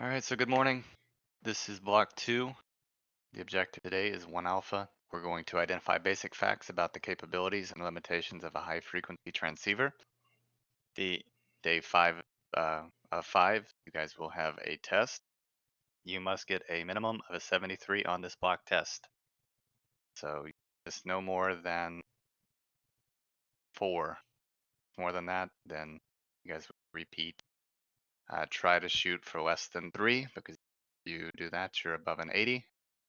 All right, so good morning. This is block 2. The objective today is 1 alpha. We're going to identify basic facts about the capabilities and limitations of a high frequency transceiver. The day 5 of 5, you guys will have a test. You must get a minimum of a 73 on this block test. So just no more than 4. More than that, then you guys repeat. Try to shoot for less than 3 because if you do that, you're above an 80.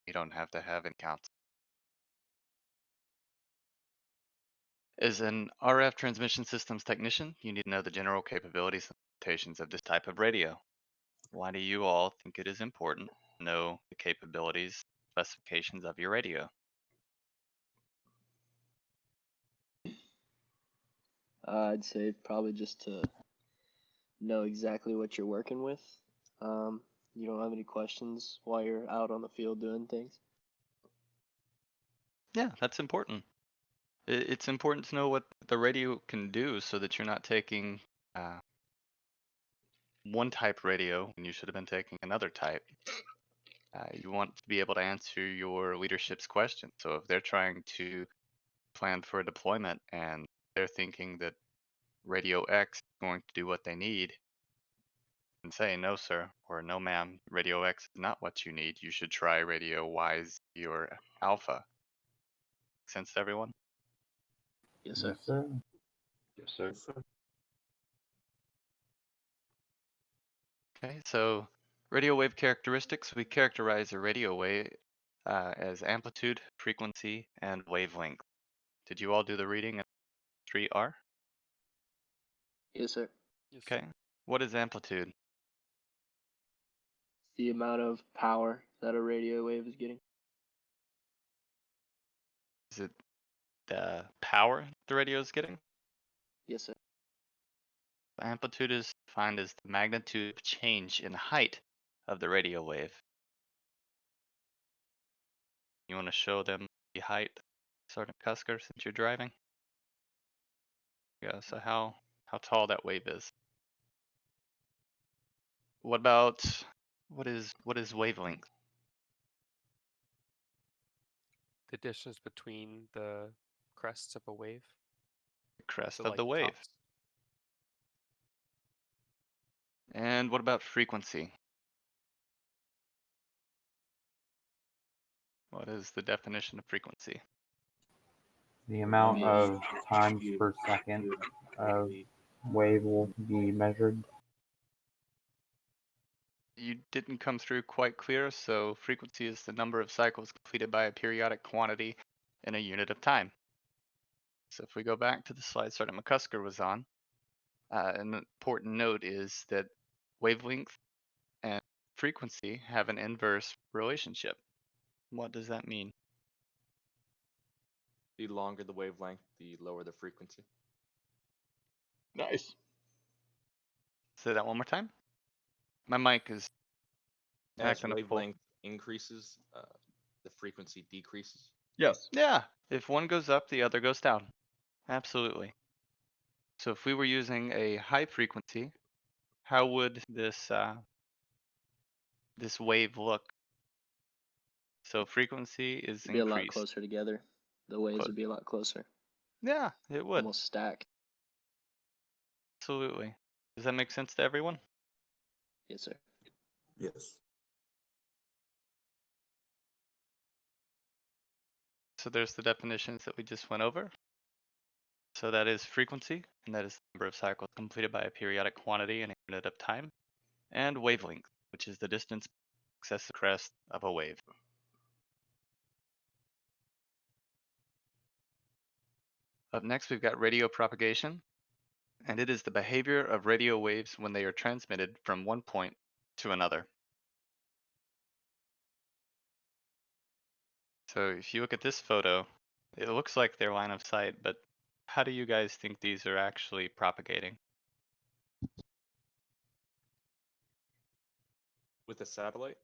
You don't have to have any counts. As an RF transmission systems technician, you need to know the general capabilities and limitations of this type of radio. Why do you all think it is important to know the capabilities, specifications of your radio? I'd say probably just to know exactly what you're working with. You don't have any questions while you're out on the field doing things. Yeah, that's important. It's important to know what the radio can do so that you're not taking one type radio when you should have been taking another type. You want to be able to answer your leadership's questions. So if they're trying to plan for a deployment and they're thinking that Radio X is going to do what they need, and say, no, sir, or no, ma'am, Radio X is not what you need. You should try Radio Y's or Alpha. Sense to everyone? Yes, sir. Yes, sir. Yes, sir. Okay, so radio wave characteristics. We characterize a radio wave as amplitude, frequency, and wavelength. Did you all do the reading in 3R? Yes, sir. Yes, Okay. What is amplitude? The amount of power that a radio wave is getting. Is it the power the radio is getting? Yes, sir. Amplitude is defined as the magnitude of change in height of the radio wave. You want to show them the height, Sergeant Cusker, since you're driving? Yeah, so how tall that wave is. What about what is wavelength? the distance between the crests of a wave. The crest So of like the wave. tops. And what about frequency? What is the definition of frequency? The amount of times per second of wave will be measured. You didn't come through quite clear, so frequency is the number of cycles completed by a periodic quantity in a unit of time. So if we go back to the slide Sergeant McCusker was on, an important note is that wavelength and frequency have an inverse relationship. What does that mean? The longer the wavelength, the lower the frequency. Nice. Say that one more time. My mic is As acting a fool. wavelength increases, the frequency decreases. Yes. Yeah, if one goes up, the other goes down. Absolutely. So if we were using a high frequency, how would this this wave look? So frequency is It'd be a lot increased. closer together. The waves would be a lot closer. Yeah, it would. Almost stack. Absolutely. Does that make sense to everyone? Yes, sir. Yes. So there's the definitions that we just went over. So that is frequency, and that is the number of cycles completed by a periodic quantity in a unit of time. And wavelength, which is the distance access the crest of a wave. Up next, we've got radio propagation, and it is the behavior of radio waves when they are transmitted from one point to another. So if you look at this photo, it looks like they're line of sight, but how do you guys think these are actually propagating? With a satellite?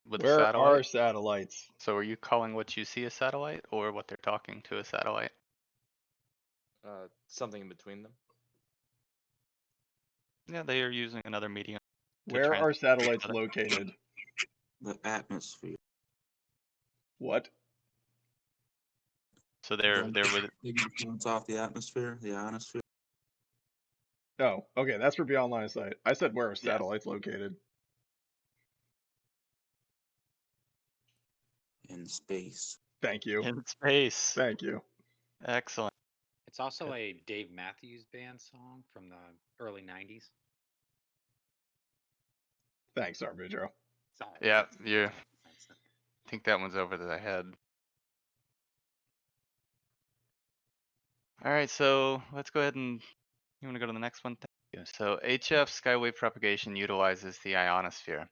With Where a satellite? are satellites? So are you calling what you see a satellite, or what they're talking to a satellite? Something in between them. Yeah, they are using another medium. Where are transmit satellites data. located? The atmosphere. What? So they're with Big influence off the atmosphere, the ionosphere. Oh, okay, that's for beyond line of sight. I said where are Yeah. satellites located? In space. Thank you. in space. Thank you. Excellent. It's also a Dave Matthews Band song from the early 90s. Thanks, Arbitro. So Yeah, that's- you that's- I think that one's over the head. All right, so let's go ahead and you want to go to the next one? Thank you. So HF skywave propagation utilizes the ionosphere.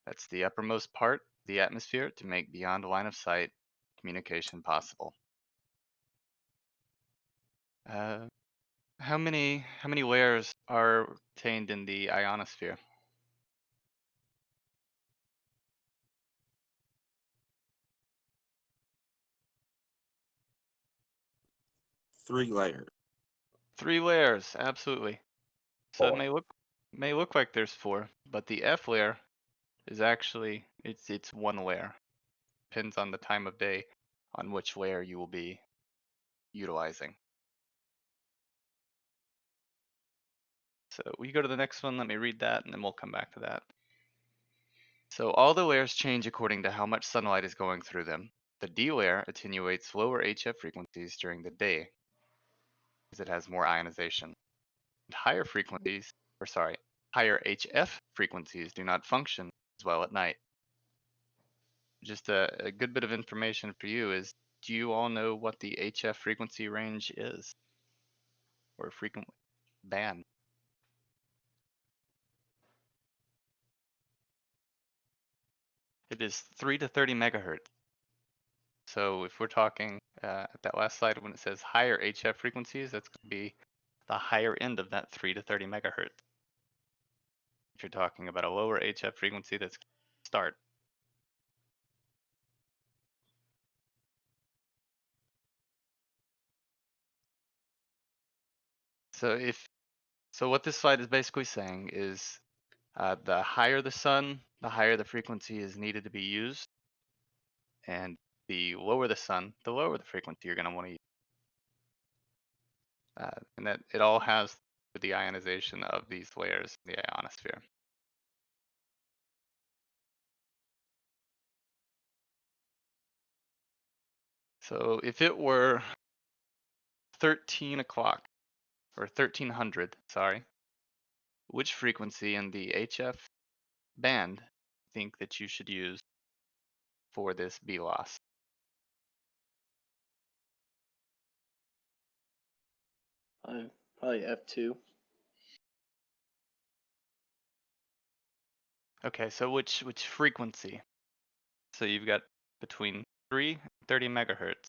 That's the uppermost part of the atmosphere to make beyond line of sight communication possible. How many layers are contained in the ionosphere? Three layers. 3 layers, absolutely. So it Four. may look like there's 4, but the F layer is actually it's 1 layer. Depends on the time of day on which layer you will be utilizing. So we go to the next one, let me read that and then we'll come back to that. So all the layers change according to how much sunlight is going through them. The D layer attenuates lower HF frequencies during the day as it has more ionization. And higher frequencies, or sorry, higher HF frequencies do not function as well at night. Just a good bit of information for you is, do you all know what the HF frequency range is? Or frequent band? It is 3 to 30 megahertz. So if we're talking at that last slide when it says higher HF frequencies, that's going to be the higher end of that 3 to 30 megahertz. If you're talking about a lower HF frequency, that's start. So what this slide is basically saying is the higher the sun, the higher the frequency is needed to be used. And the lower the sun, the lower the frequency you're going to want to use. And that it all has with the ionization of these layers in the ionosphere. So if it were 13 o'clock, or 1300, sorry, which frequency in the HF band think that you should use for this B loss? Probably F2. Okay, so which frequency? So you've got between 3 and 30 megahertz.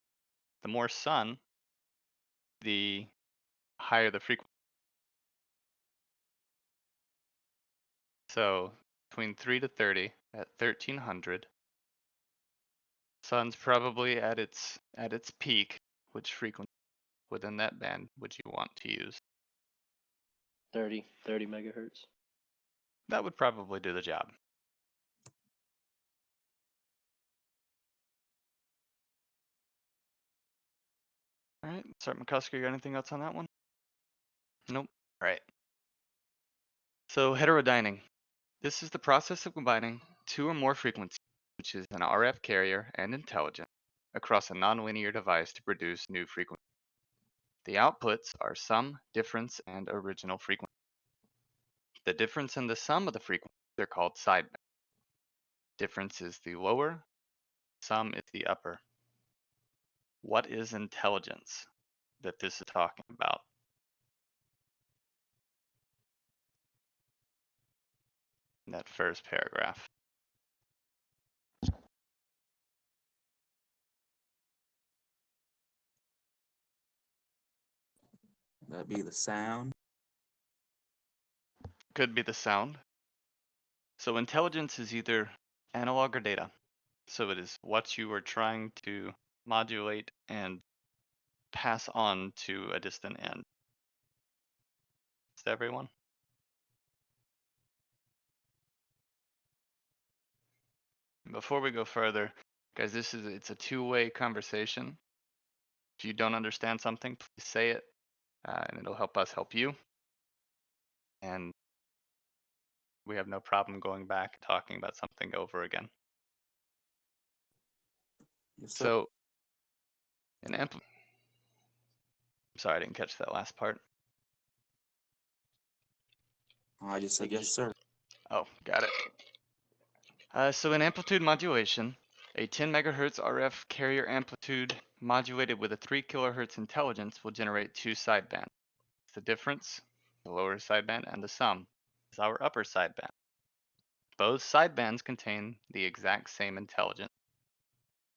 The more sun, the higher the frequency. So between 3 to 30 at 1300, sun's probably at its peak. Which frequency within that band would you want to use? 30 megahertz. That would probably do the job. All right, Sergeant McCusker, you got anything else on that one? Nope. All right. So heterodyning. This is the process of combining 2 or more frequencies, which is an RF carrier and intelligence, across a nonlinear device to produce new frequencies. The outputs are sum, difference, and original frequency. The difference in the sum of the frequencies are called sideband. Difference is the lower, sum is the upper. What is intelligence that this is talking about? In that first paragraph. That'd be the sound. Could be the sound. So intelligence is either analog or data. So it is what you are trying to modulate and pass on to a distant end. Is everyone? Before we go further, guys, it's a two-way conversation. If you don't understand something, please say it, and it'll help us help you. And we have no problem going back and talking about something over again. Yes, sir. So, sorry, I didn't catch that last part. I just said yes, sir. Oh, got it. So in amplitude modulation, a 10 megahertz RF carrier amplitude modulated with a 3 kilohertz intelligence will generate two sidebands. The difference, the lower sideband, and the sum is our upper sideband. Both sidebands contain the exact same intelligence,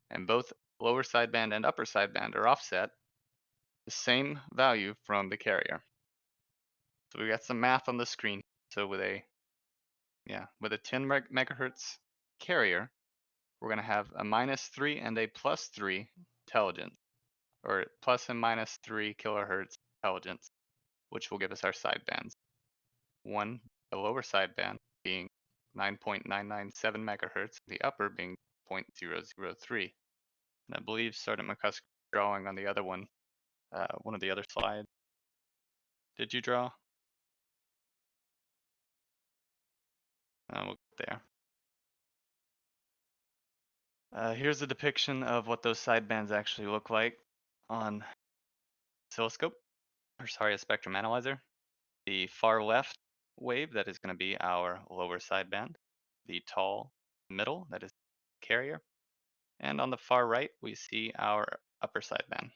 and both lower sideband and upper sideband are offset the same value from the carrier. So we got some math on the screen. So with a 10 megahertz carrier, we're going to have a -3 and a +3 intelligence, or plus and minus 3 kilohertz intelligence, which will give us our sidebands. One, the lower sideband being 9.997 megahertz, the upper being 0.003. And I believe Sergeant McCusker drawing on the other one of the other slides. Did you draw? We'll get there. Here's a depiction of what those sidebands actually look like on oscilloscope, or sorry, a spectrum analyzer. The far left wave, that is going to be our lower sideband. The tall middle, that is carrier. And on the far right, we see our upper sideband.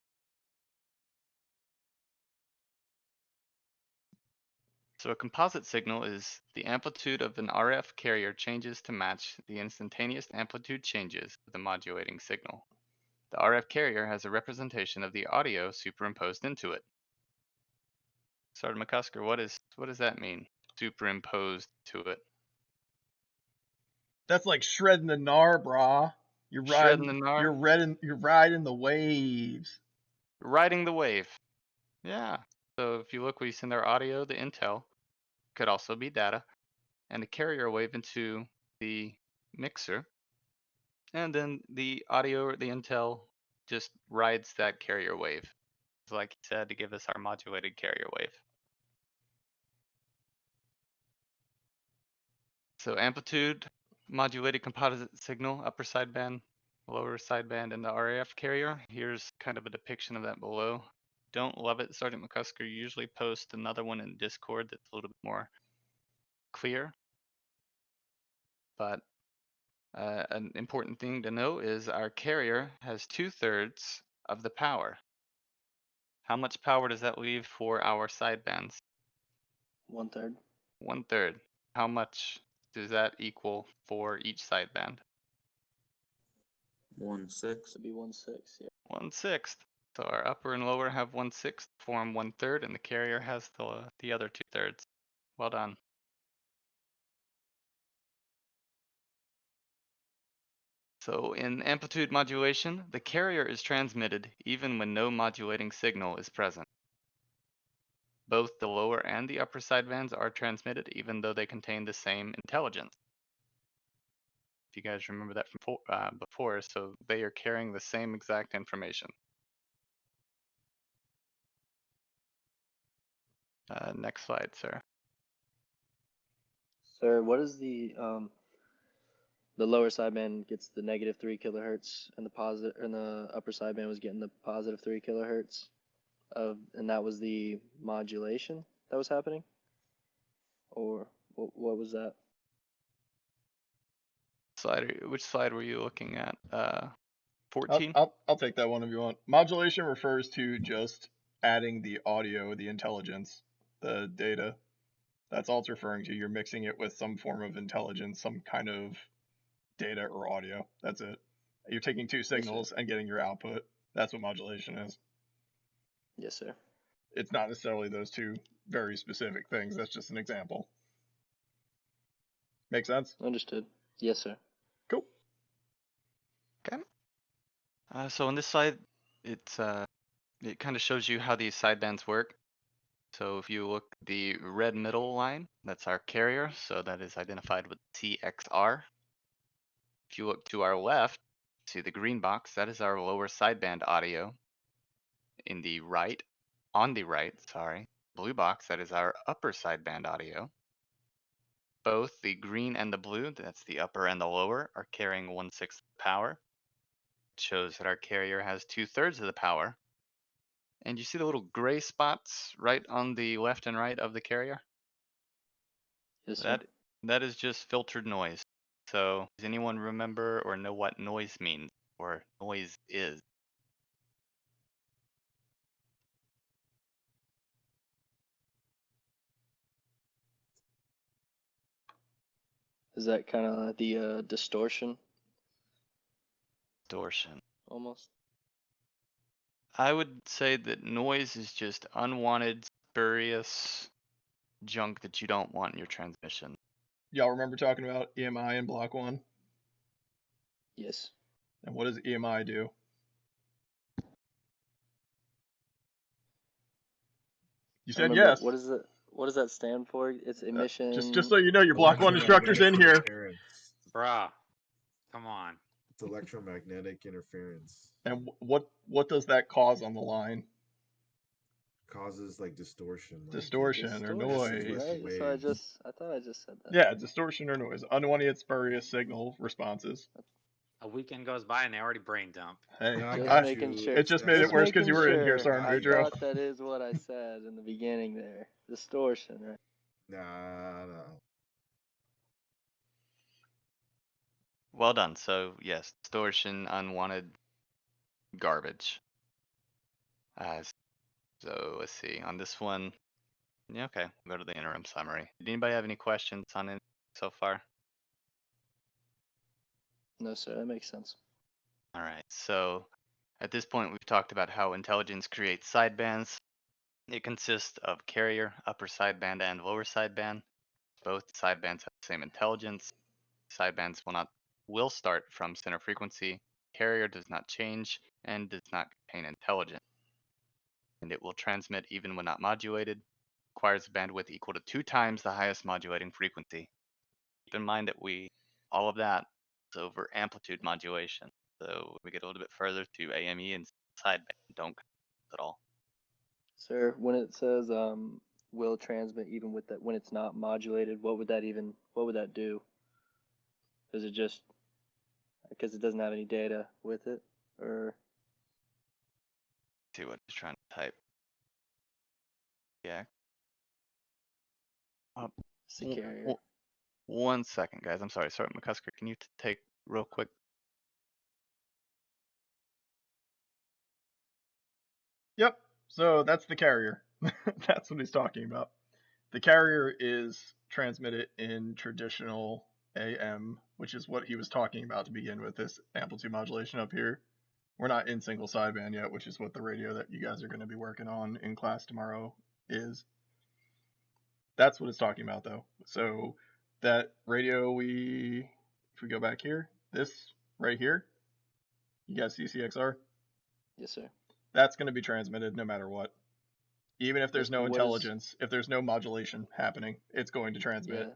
So a composite signal is the amplitude of an RF carrier changes to match the instantaneous amplitude changes of the modulating signal. The RF carrier has a representation of the audio superimposed into it. Sergeant McCusker, what does that mean? Superimposed to it. That's like shredding the gnar, brah. You're Shredding riding. the gnar? You're riding the waves. Riding the wave. Yeah. So if you look, we send our audio, the intel, could also be data, and the carrier wave into the mixer. And then the audio or the intel just rides that carrier wave. So like you said, to give us our modulated carrier wave. So amplitude, modulated composite signal, upper sideband, lower sideband, and the RF carrier. Here's kind of a depiction of that below. Don't love it, Sergeant McCusker. You usually post another one in Discord that's a little bit more clear. But an important thing to know is our carrier has 2/3 of the power. How much power does that leave for our sidebands? 1/3. 1/3. How much does that equal for each sideband? 1/6. It'd be 1/6. Yeah. 1/6. So our upper and lower have 1/6, form 1/3, and the carrier has the other 2/3. Well done. So in amplitude modulation, the carrier is transmitted even when no modulating signal is present. Both the lower and the upper sidebands are transmitted even though they contain the same intelligence. If you guys remember that from before, so they are carrying the same exact information. Next slide, sir. Sir, what is the lower sideband gets the -3 kilohertz, and the upper sideband was getting the +3 kilohertz and that was the modulation that was happening, or what was that? Which slide were you looking at? 14? I'll take that one if you want. Modulation refers to just adding the audio, the intelligence, the data. That's all it's referring to. You're mixing it with some form of intelligence, some kind of data or audio. That's it. You're taking two signals and getting your output. That's what modulation is. Yes, sir. It's not necessarily those two very specific things. That's just an example. Make sense? Understood. Yes, sir. Cool. Okay. So on this slide, it kind of shows you how these sidebands work. So if you look at the red middle line, that's our carrier. So that is identified with CXR. If you look to our left, see the green box, that is our lower sideband audio. On the right, blue box, that is our upper sideband audio. Both the green and the blue, that's the upper and the lower, are carrying 1/6 power. It shows that our carrier has 2/3 of the power. And you see the little gray spots right on the left and right of the carrier? Yes, sir. That is just filtered noise. So does anyone remember or know what noise means or noise is? Is that kind of the distortion Distortion. almost? I would say that noise is just unwanted, spurious junk that you don't want in your transmission. Y'all remember talking about EMI in block 1? Yes. And what does EMI do? You I said remember- yes. What is it? What does that stand for? It's emission. Just so you know, your block 1 instructor's in here. Interference. Bruh. Come on. It's electromagnetic interference. And what does that cause on the line? Causes like distortion. Like Distortion or Distortion, noise. right? So I thought I just said that. Yeah, distortion or noise. Unwanted spurious signal responses. A weekend goes by and they already brain dump. Hey, No, I Just got making you. sure. it just made it Just worse because you making were in here, sure. Sergeant I Boudreaux. thought that is what I said in the beginning there. Distortion, right? No. Well done. So yes, distortion, unwanted garbage. So let's see. On this one, yeah, okay. Go to the interim summary. Did anybody have any questions on it so far? No, sir. That makes sense. All right. So at this point, we've talked about how intelligence creates sidebands. It consists of carrier, upper sideband, and lower sideband. Both sidebands have the same intelligence. Sidebands will start from center frequency. Carrier does not change and does not contain intelligence. And it will transmit even when not modulated. Requires a bandwidth equal to 2 times the highest modulating frequency. Keep in mind that all of that is over amplitude modulation. So we get a little bit further to AME and sideband don't at all. Sir, when it says will transmit even with that when it's not modulated, what would that do? Is it just because it doesn't have any data with it, or See what he's trying to type. Yeah. it's the carrier? 1 second, guys. I'm sorry. Sergeant McCusker, can you take real quick? Yep. So that's the carrier. That's what he's talking about. The carrier is transmitted in traditional AM, which is what he was talking about to begin with, this amplitude modulation up here. We're not in single sideband yet, which is what the radio that you guys are going to be working on in class tomorrow is. That's what it's talking about, though. So that radio, if we go back here, this right here, you guys see CXR? Yes, sir. That's going to be transmitted no matter what. Even if there's no What is- intelligence, if there's no modulation happening, it's going to transmit. Yeah.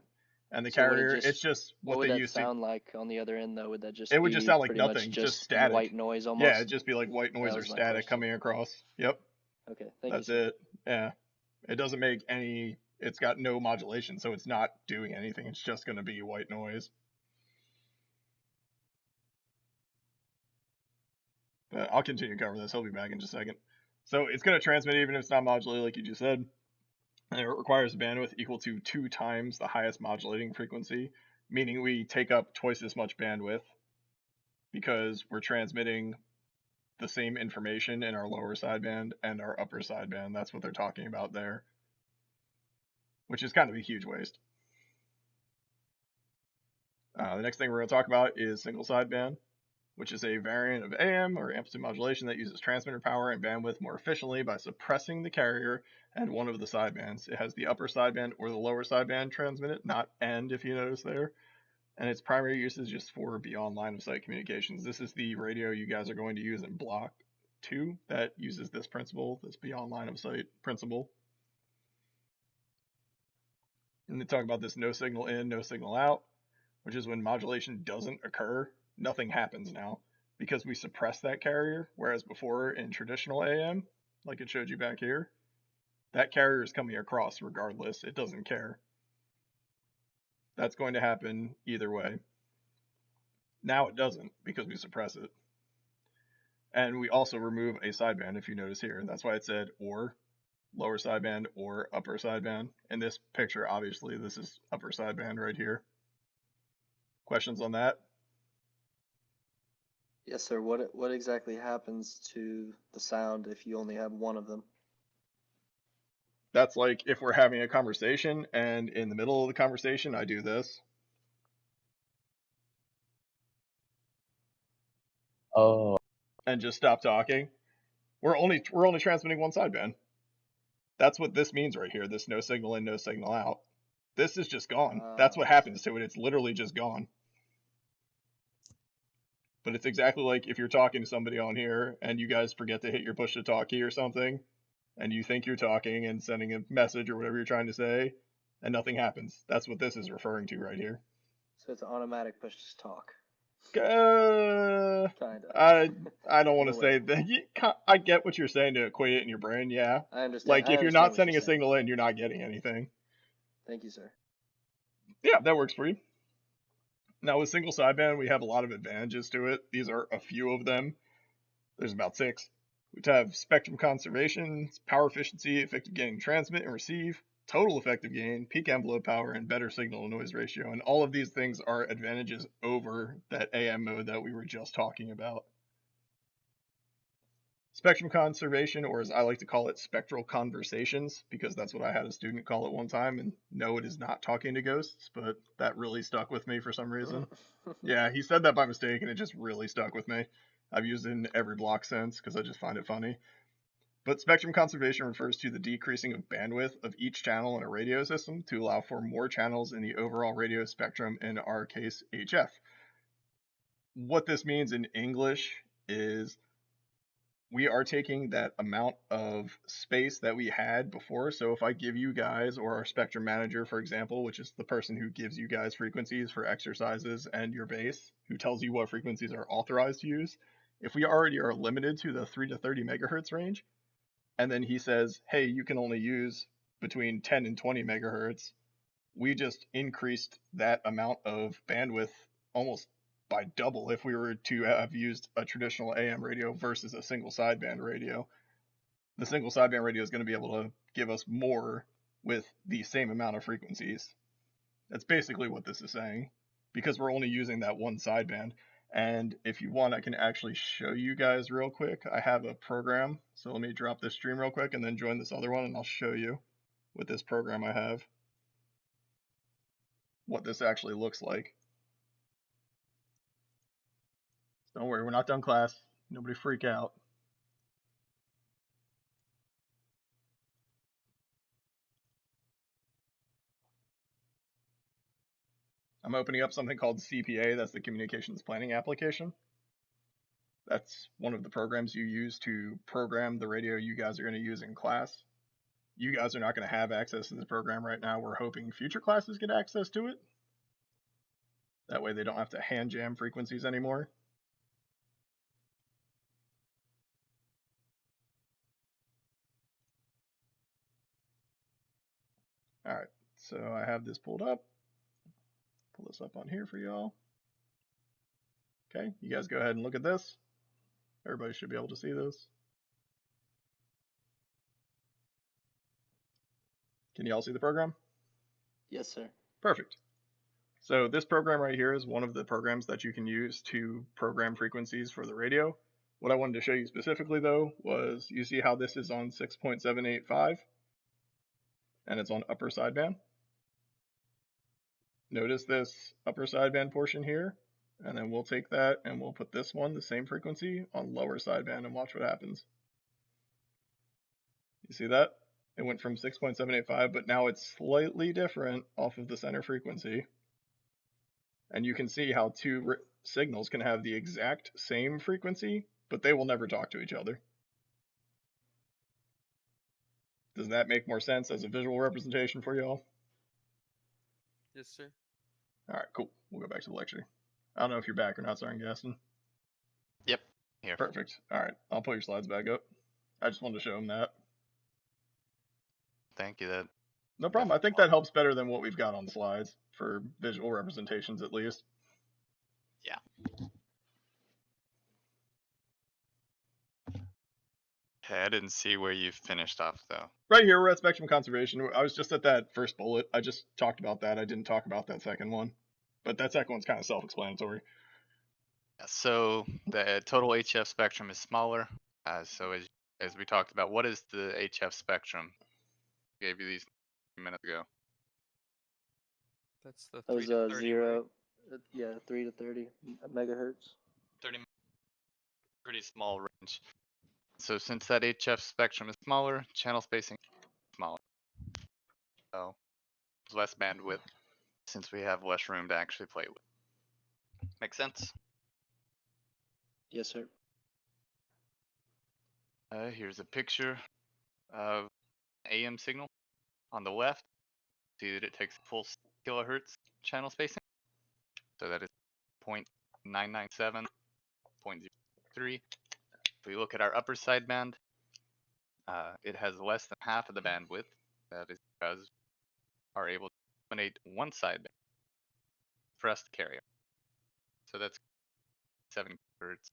And the So would it carrier, just- it's just What what would they that used to. sound like on the other end, though? Would that just It would just sound like pretty much nothing, just static. white noise almost? Yeah, it'd just be like white noise That or was my static question. coming across. Yep, Okay, thank that's you, sir. it. Yeah, it doesn't make any. It's got no modulation, so it's not doing anything. It's just going to be white noise. But I'll continue covering this. He'll be back in just a second. So it's going to transmit even if it's not modulated, like you just said. And it requires a bandwidth equal to 2 times the highest modulating frequency, meaning we take up twice as much bandwidth because we're transmitting the same information in our lower sideband and our upper sideband. That's what they're talking about there, which is kind of a huge waste. The next thing we're going to talk about is single sideband, which is a variant of AM or amplitude modulation that uses transmitter power and bandwidth more efficiently by suppressing the carrier and one of the sidebands. It has the upper sideband or the lower sideband transmitted, not end if you notice there. And its primary use is just for beyond line of sight communications. This is the radio you guys are going to use in block 2 that uses this principle, this beyond line of sight principle. And they talk about this no signal in, no signal out, which is when modulation doesn't occur nothing happens now because we suppress that carrier, whereas before in traditional AM, like it showed you back here, that carrier is coming across regardless. It doesn't care. That's going to happen either way. Now it doesn't because we suppress it. And we also remove a sideband, if you notice here. That's why it said or lower sideband or upper sideband. In this picture, obviously, this is upper sideband right here. Questions on that? Yes, sir. What exactly happens to the sound if you only have one of them? That's like if we're having a conversation and in the middle of the conversation, I do this. Oh. And just stop talking. We're only transmitting one sideband. That's what this means right here. This no signal in, no signal out. This is just gone. That's what happens to it. It's literally just gone. But it's exactly like if you're talking to somebody on here and you guys forget to hit your push to talk key or something, and you think you're talking and sending a message or whatever you're trying to say, and nothing happens. That's what this is referring to right here. So it's an automatic push to talk. Kinda. I don't want to say that. I get what you're saying to equate it in your brain. Yeah. I understand. Like if you're understand not what sending you're a saying. signal in, you're not getting anything. Thank you, sir. Yeah, that works for you. Now with single sideband, we have a lot of advantages to it. These are a few of them. There's about 6. We have spectrum conservation, power efficiency, effective gain transmit and receive, total effective gain, peak envelope power, and better signal to noise ratio. And all of these things are advantages over that AM mode that we were just talking about. Spectrum conservation, or as I like to call it, spectral conversations, because that's what I had a student call it one time, and no, it is not talking to ghosts, but that really stuck with me for some reason. Yeah, he said that by mistake, and it just really stuck with me. I've used it in every block since, because I just find it funny. But spectrum conservation refers to the decreasing of bandwidth of each channel in a radio system to allow for more channels in the overall radio spectrum, in our case, HF. What this means in English is we are taking that amount of space that we had before. So if I give you guys, or our spectrum manager, for example, which is the person who gives you guys frequencies for exercises and your base, who tells you what frequencies are authorized to use, if we already are limited to the 3 to 30 megahertz range, and then he says, hey, you can only use between 10 and 20 megahertz, we just increased that amount of bandwidth almost by double if we were to have used a traditional AM radio versus a single sideband radio. The single sideband radio is going to be able to give us more with the same amount of frequencies. That's basically what this is saying, because we're only using that one sideband. And if you want, I can actually show you guys real quick. I have a program, so let me drop this stream real quick and then join this other one, and I'll show you with this program I have what this actually looks like. Don't worry, we're not done class. Nobody freak out. I'm opening up something called CPA, that's the Communications Planning Application. That's one of the programs you use to program the radio you guys are going to use in class. You guys are not going to have access to this program right now. We're hoping future classes get access to it. That way they don't have to hand jam frequencies anymore. All right, so I have this pulled up. Pull this up on here for y'all. Okay, you guys go ahead and look at this. Everybody should be able to see this. Can you all see the program? Yes, sir. Perfect. So this program right here is one of the programs that you can use to program frequencies for the radio. What I wanted to show you specifically though was, you see how this is on 6.785 and it's on upper sideband. Notice this upper sideband portion here, and then we'll take that and we'll put this one, the same frequency, on lower sideband and watch what happens. You see that? It went from 6.785, but now it's slightly different off of the center frequency. And you can see how two signals can have the exact same frequency, but they will never talk to each other. Does that make more sense as a visual representation for y'all? Yes, sir. All right, cool. We'll go back to the lecture. I don't know if you're back or not, sorry, Gaston. Yep, here. Perfect. All right, I'll put your slides back up. I just wanted to show him that. Thank you. That No problem. I think that helps better than what we've got on slides for visual representations, at least. Yeah. Okay, I didn't see where you finished off though. Right here, we're at spectrum conservation. I was just at that first bullet. I just talked about that. I didn't talk about that second one. But that second one's kind of self-explanatory. Yeah, so the total HF spectrum is smaller. So as we talked about, what is the HF spectrum? Gave you these a minute ago. That's the That 3 was to 30, 0. Yeah, 3 to 30 megahertz. 30, pretty small range. So since that HF spectrum is smaller, channel spacing is smaller. So less bandwidth since we have less room to actually play with. Make sense? Yes, sir. Here's a picture of AM signal on the left. See that it takes full 6 kilohertz channel spacing. So that is 0.997, 0.03. If we look at our upper sideband, it has less than half of the bandwidth. That is because we are able to eliminate one sideband for us to carry. So that's 7 hertz.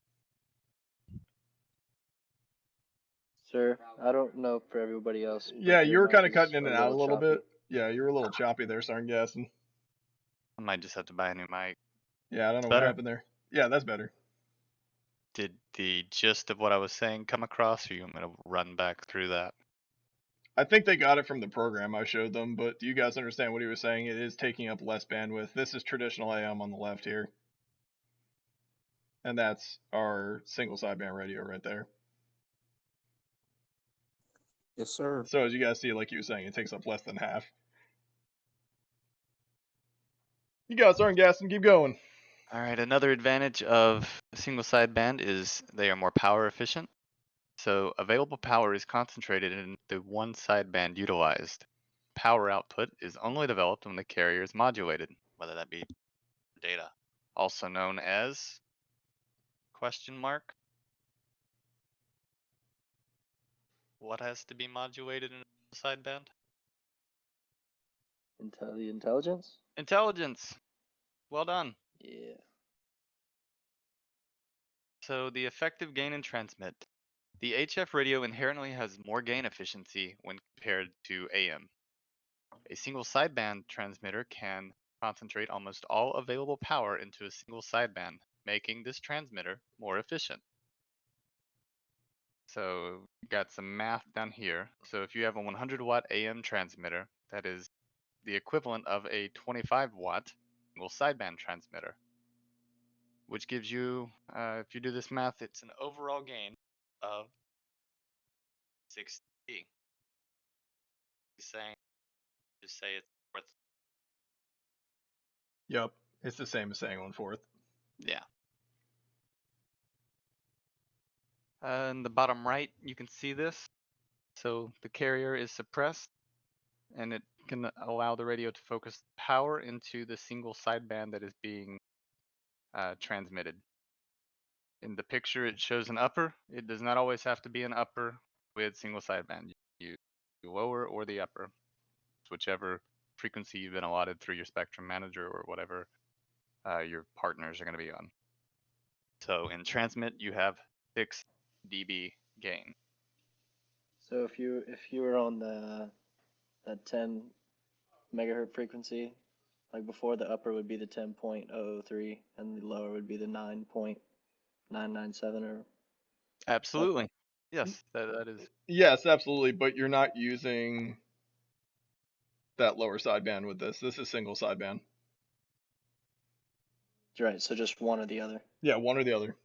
Sir, I don't know for everybody else. but Yeah, your you were mic kind of is cutting in and out a little choppy. bit. Yeah, you were a little choppy there, sorry, Gaston. I might just have to buy a new mic. Yeah, I don't know Better? what happened there. Yeah, that's better. Did the gist of what I was saying come across, or you want me to run back through that? I think they got it from the program I showed them, but do you guys understand what he was saying? It is taking up less bandwidth. This is traditional AM on the left here. And that's our single sideband radio right there. Yes, sir. So as you guys see, like you were saying, it takes up less than half. You got it, Sergeant Gaston, keep going. All right, another advantage of single sideband is they are more power efficient. So available power is concentrated in the one sideband utilized. Power output is only developed when the carrier is modulated, whether that be data, also known as question mark. What has to be modulated in a sideband? The intelligence? Intelligence. Well done. Yeah. So the effective gain and transmit. The HF radio inherently has more gain efficiency when compared to AM. A single sideband transmitter can concentrate almost all available power into a single sideband, making this transmitter more efficient. So we got some math down here. So if you have a 100 watt AM transmitter, that is the equivalent of a 25 watt single sideband transmitter, which gives you, if you do this math, it's an overall gain of 6 dB. Just say it's worth. Yep, it's the same as saying 1/4. Yeah. In the bottom right, you can see this. So the carrier is suppressed, and it can allow the radio to focus power into the single sideband that is being transmitted. In the picture, it shows an upper. It does not always have to be an upper with single sideband. You lower or the upper, whichever frequency you've been allotted through your spectrum manager or whatever your partners are going to be on. So in transmit, you have 6 dB gain. So if you were on that 10 megahertz frequency, like before, the upper would be the 10.03 and the lower would be the 9.997 or Absolutely. Yes, that is. Yes, absolutely, but you're not using that lower sideband with this. This is single sideband. right. So just one or the other. Yeah, one or the other.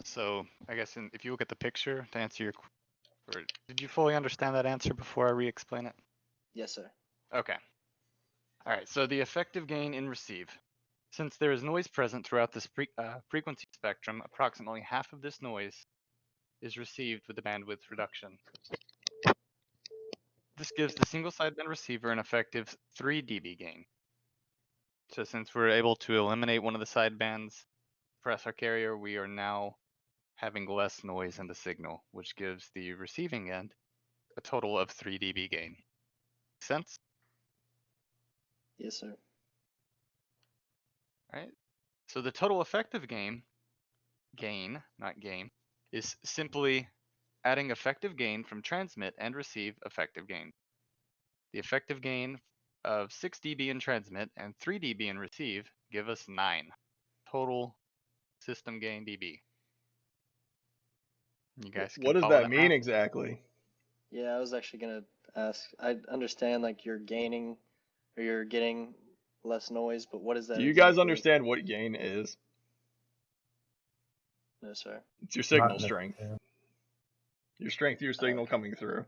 So I guess if you look at the picture to answer your, or did you fully understand that answer before I re-explain it? Yes, sir. Okay. All right. So the effective gain in receive. Since there is noise present throughout this frequency spectrum, approximately half of this noise is received with the bandwidth reduction. This gives the single sideband receiver an effective 3 dB gain. So since we're able to eliminate one of the sidebands, press our carrier, we are now having less noise in the signal, which gives the receiving end a total of 3 dB gain. Make sense? Yes, sir. All right. So the total effective gain, not gain, is simply adding effective gain from transmit and receive effective gain. The effective gain of 6 dB in transmit and 3 dB in receive give us 9 total system gain dB. You guys can What does follow that that mean math? exactly? Yeah, I was actually gonna ask. I understand like you're gaining or you're getting less noise, but what is that Do you guys exactly? understand what gain is? No, sir. It's your signal Not strength. necessarily. Your strength of your signal Okay. coming through.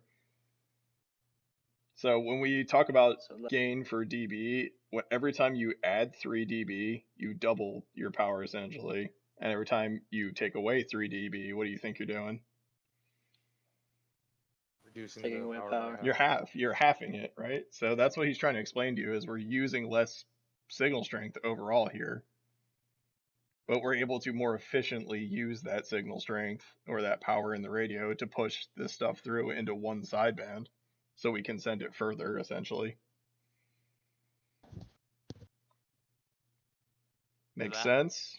So when we talk about So gain for dB, every time you add 3 dB, you double your power essentially. And every time you take away 3 dB, what do you think you're doing? Reducing taking the away power power. by half. You're halving it, right? So that's what he's trying to explain to you is we're using less signal strength overall here. But we're able to more efficiently use that signal strength or that power in the radio to push this stuff through into one sideband so we can send it further essentially. Makes that? sense?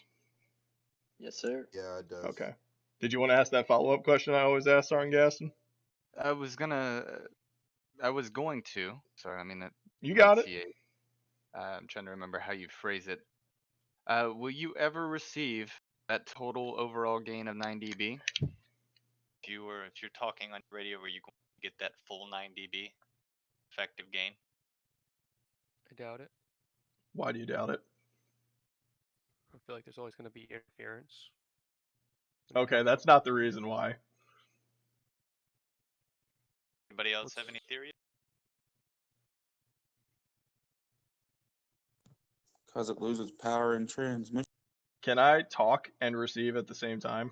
Yes, sir. Yeah, it does. Okay. Did you want to ask that follow-up question I always ask, Sergeant Gaston? I was going to. Sorry, I mean, You got it. enunciate. I'm trying to remember how you phrase it. Will you ever receive that total overall gain of 9 dB? If you're talking on radio, were you going to get that full 9 dB effective gain? I doubt it. Why do you doubt it? I feel like there's always going to be interference. when you Okay, have that's not the reason why. Anybody else have What's- any theories? Because it loses power in transmission. Can I talk and receive at the same time?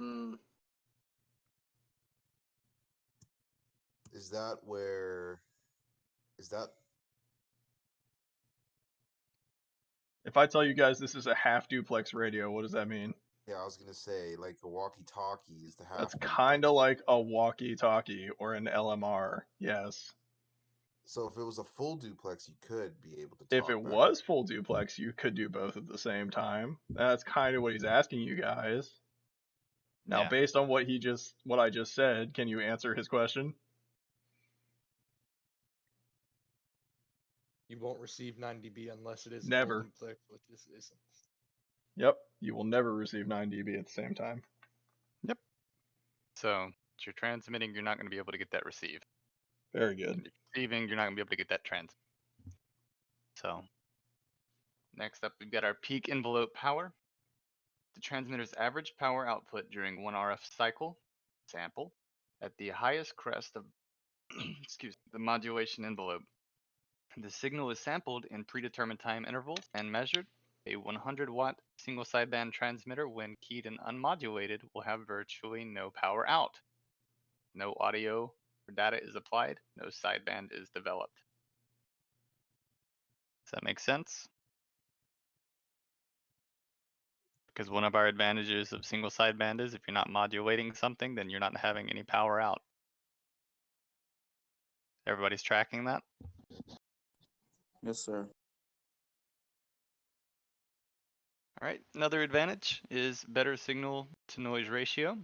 Mm, Is that where? Is that? If I tell you guys this is a half duplex radio, what does that mean? Yeah, I was gonna say like a walkie-talkie is the half. That's duplex. kind of like a walkie-talkie or an LMR. Yes. So if it was a full duplex, you could be able to talk. If it back. was full duplex, you could do both at the same time. That's kind of what he's asking you guys. Now, Yeah. based on what I just said, can you answer his question? You won't receive 9 dB unless it is a Never. full duplex, which this isn't. Yep, you will never receive 9 dB at the same time. Yep. So if you're transmitting, you're not going to be able to get that receive. Very good. And if you're receiving, you're not going to be able to get that trans. So next up, we've got our peak envelope power. The transmitter's average power output during one RF cycle sample at the highest crest of the modulation envelope. The signal is sampled in predetermined time intervals and measured. A 100-watt single sideband transmitter, when keyed and unmodulated, will have virtually no power out. No audio or data is applied. No sideband is developed. Does that make sense? Because one of our advantages of single sideband is if you're not modulating something, then you're not having any power out. Everybody's tracking that? Yes, sir. All right, another advantage is better signal to noise ratio.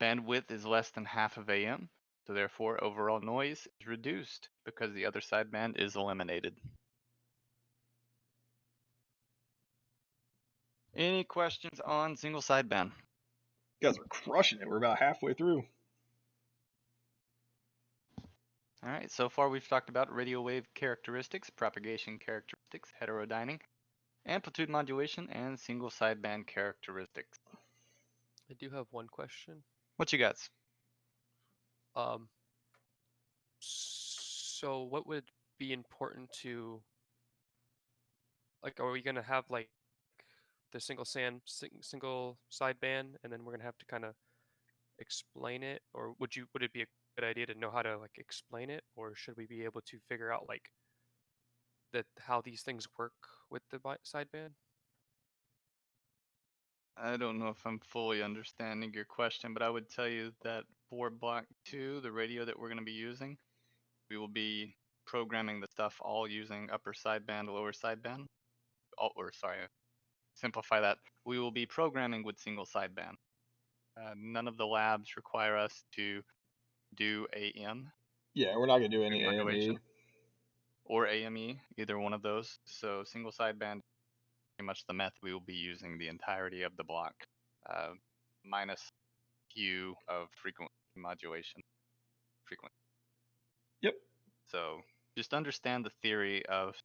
Bandwidth is less than half of AM, so therefore overall noise is reduced because the other sideband is eliminated. Any questions on single sideband? You guys are crushing it. We're about halfway through. All right, so far we've talked about radio wave characteristics, propagation characteristics, heterodyning, amplitude modulation, and single sideband characteristics. I do have one question. What you got? So what would be important to, like, are we gonna have like the single sideband, and then we're gonna have to kind of explain it, or would it be a good idea to know how to like explain it, or should we be able to figure out like how these things work with the sideband? I don't know if I'm fully understanding your question, but I would tell you that for Block 2, the radio that we're going to be using, we will be programming the stuff all using upper sideband, lower sideband. Or sorry, simplify that. We will be programming with single sideband. None of the labs require us to do AM. Yeah, we're not gonna do any AME. Modulation or AME, either one of those. So single sideband, pretty much the method we will be using the entirety of the block, minus few of frequency modulation. Frequency. Yep. So just understand the theory of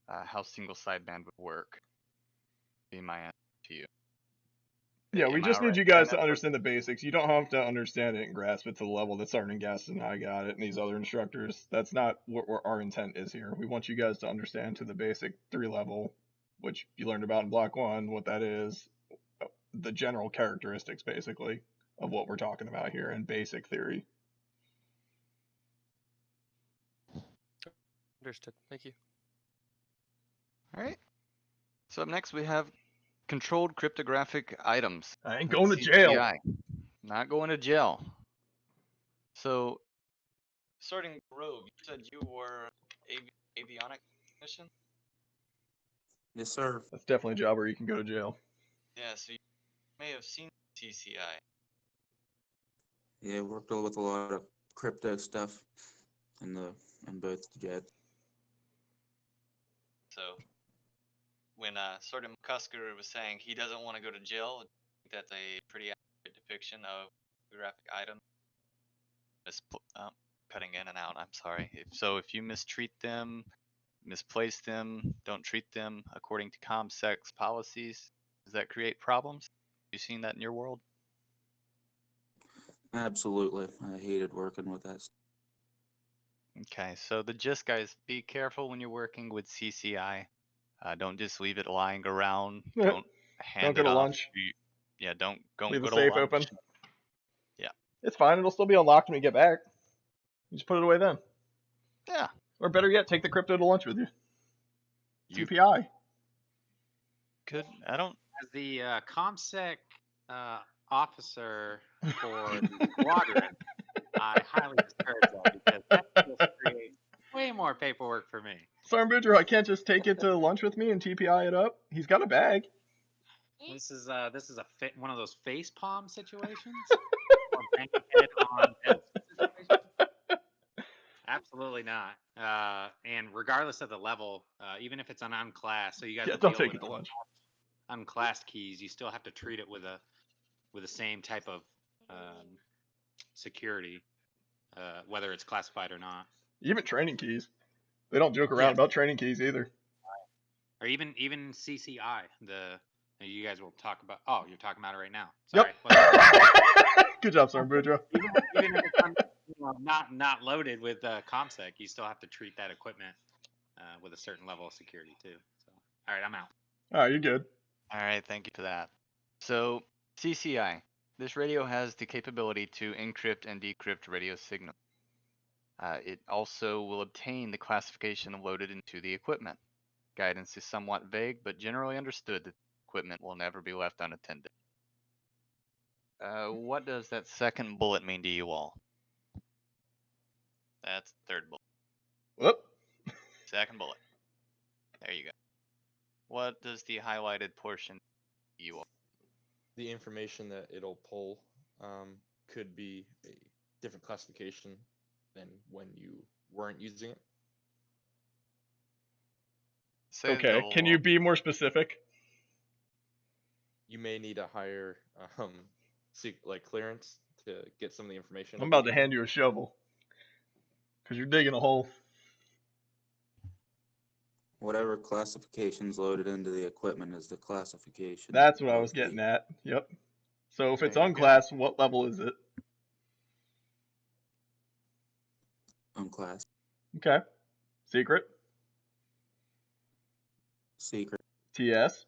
how single sideband would work. Be my answer to you. Yeah, we Am I just need alright you saying guys that, to sir? understand the basics. You don't have to understand it and grasp it to the level that Sergeant Gaston and I got it and these other instructors. That's not what our intent is here. We want you guys to understand to the basic 3 level, which you learned about in Block 1, what that is, the general characteristics, basically, of what we're talking about here and basic theory. Understood. Thank you. All right. So up next we have controlled cryptographic items. I ain't going to jail. CCI. Not going to jail. So, starting Rogue, you said you were avionic technician? Yes, sir. That's definitely a job where you can go to jail. Yeah, so you may have seen CCI. Yeah, worked with a lot of crypto stuff in both jets. So, when Sergeant McCusker was saying he doesn't want to go to jail, I think that's a pretty accurate depiction of graphic item. Cutting in and out, I'm sorry. If you mistreat them, misplace them, don't treat them according to ComSec's policies, does that create problems? Have you seen that in your world? Absolutely. I hated working with that. Okay, so the gist, guys, be careful when you're working with CCI. Don't just leave it lying around. Don't hand go it to off. lunch. Yeah, don't Leave go the to safe lunch. open. Yeah. It's fine. It'll still be unlocked when you get back. You just put it away then. Yeah. Or better yet, take the crypto to lunch with you. You TPI. could. I don't. As the ComSec officer for the squadron, I highly discourage that because that will create way more paperwork for me. Sergeant Boudreaux, I can't just take it to lunch with me and TPI it up. He's got a bag. This is one of those face palm situations. Or bang head on desk situations. Absolutely not. And regardless of the level, even if it's an unclassed, so you guys will don't deal take with it to lunch. unclassed keys, you still have to treat it with the same type of security, whether it's classified or not. Even training keys. They don't joke around about training keys either. Or even CCI. You guys will talk about. Oh, you're talking about it right now. Sorry. Yep. Good job, Sergeant Boudreaux. Even if it's not loaded with ComSec, you still have to treat that equipment with a certain level of security too. So, all right, I'm out. All right, you're good. All right, thank you for that. So, CCI. This radio has the capability to encrypt and decrypt radio signals. It also will obtain the classification loaded into the equipment. Guidance is somewhat vague, but generally understood that equipment will never be left unattended. What does that second bullet mean to you all? That's the third bullet. Whoop. Second bullet. There you go. What does the highlighted portion to you all? The information that it'll pull could be a different classification than when you weren't using it. Okay, can you be more specific? You may need a higher clearance to get some of the information. I'm about to hand you a shovel. Because you're digging a hole. Whatever classification's loaded into the equipment is the classification. That's what I was getting at. Yep. So if it's unclassed, what level is it? Unclassed. Okay. Secret? Secret. I'm TS?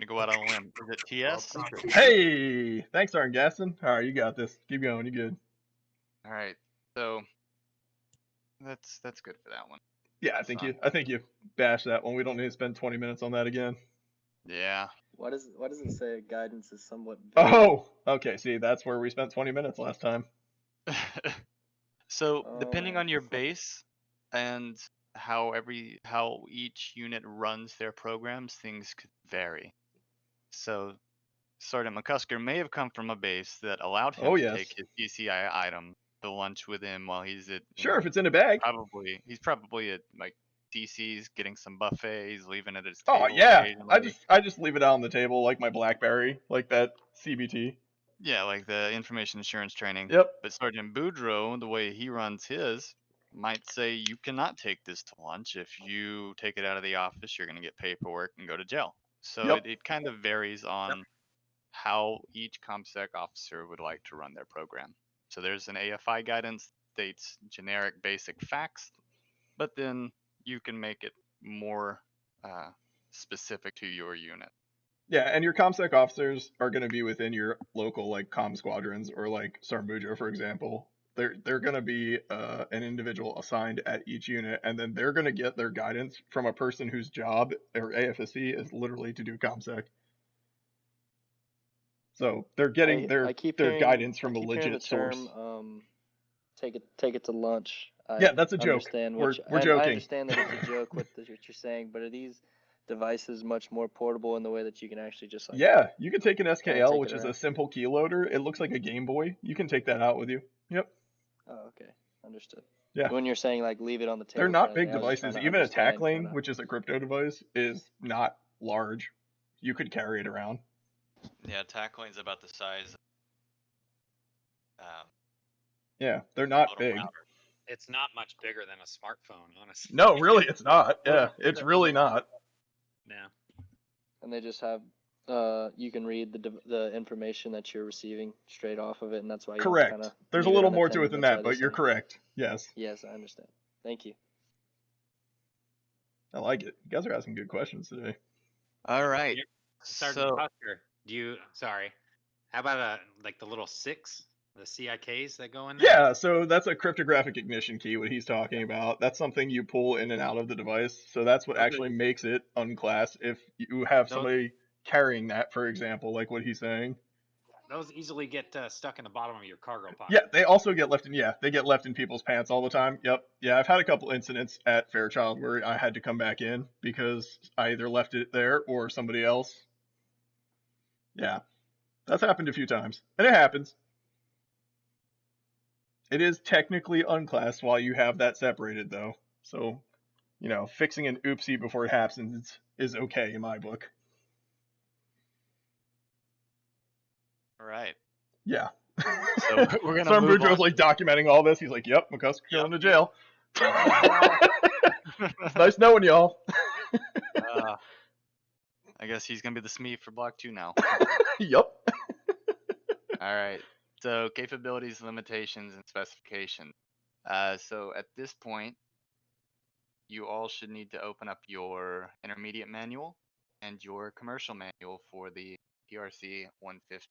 gonna go out on a limb. Is it TS? Hey! Thanks, Sergeant Gaston. Alright, you got this. Keep going, you're good. Alright. So that's good for that one. Yeah, I think you bashed that one. We don't need to spend 20 minutes on that again. Yeah. Why does it say guidance is somewhat vague? Oh, okay. See, that's where we spent 20 minutes last time. So depending Oh. on your base and how each unit runs their programs, things could vary. So Sergeant McCusker may have come from a base that allowed him Oh, to yes. take his DCI item to lunch with him while he's at Sure, if it's in a bag. he's probably at like DC's getting some buffet. He's leaving at his Oh table. yeah, occasionally. I just leave it out on the table like my BlackBerry, like that CBT. Yeah, like the information assurance training. Yep. But Sergeant Boudreaux, the way he runs his, might say you cannot take this to lunch. If you take it out of the office, you're going to get paperwork and go to jail. So Yep. it kind of varies on how each ComSec officer would like to run their program. So there's an AFI guidance that states generic basic facts, but then you can make it more specific to your unit. Yeah, and your ComSec officers are going to be within your local like comm squadrons, or like Sarmujo, for example. They're going to be an individual assigned at each unit, and then they're going to get their guidance from a person whose job or AFSC is literally to do ComSec. So they're getting their guidance from a legit source. Take it to lunch. Yeah, that's a joke. Understand We're I joking. understand that it's a joke what you're saying, but are these devices much more portable in the way that you can actually just like? Yeah, you can take an SKL, take which it is a around. simple keyloader. It looks like a Game Boy. You can take that out with you. Yep. Oh, okay, understood. Yeah. When you're saying like leave it on the table, They're not kind of big thing, I was just devices. trying to Even a understand tackling, kinda- which is a crypto device, is not large. You could carry it around. Yeah, tackling's about the size. Yeah, they're not big. It's not much bigger than a smartphone, honestly. No, really, it's not. Yeah, it's really not. Yeah. And they just have you can read the information that you're receiving straight off of it, and that's why you Correct. kind of There's a little more to it than that, but you're correct. Yes. Yes, I understand. Thank you. I like it. You guys are asking good questions today. All right. Sergeant Custer, how about like the little 6, the CIKs that go in there? Yeah, so that's a cryptographic ignition key, what he's talking about. That's something you pull in and out of the device. So that's what actually makes it unclassed if you have somebody carrying that, for example, like what he's saying. Those easily get stuck in the bottom of your cargo pocket. Yeah, they also get left in people's pants all the time. Yep. Yeah, I've had a couple incidents at Fairchild where I had to come back in because I either left it there or somebody else. Yeah. That's happened a few times. And it happens. It is technically unclassed while you have that separated, though. So, fixing an oopsie before it happens is okay in my book. All right. Yeah. So we're gonna so move Boudreaux's on. like documenting all this. He's like, "Yep, McCusker going to jail." It's nice knowing y'all. I guess he's gonna be the SME for Block 2 now. Yep. All right. So capabilities, limitations, and specification. So at this point, you all should need to open up your intermediate manual and your commercial manual for the PRC 150.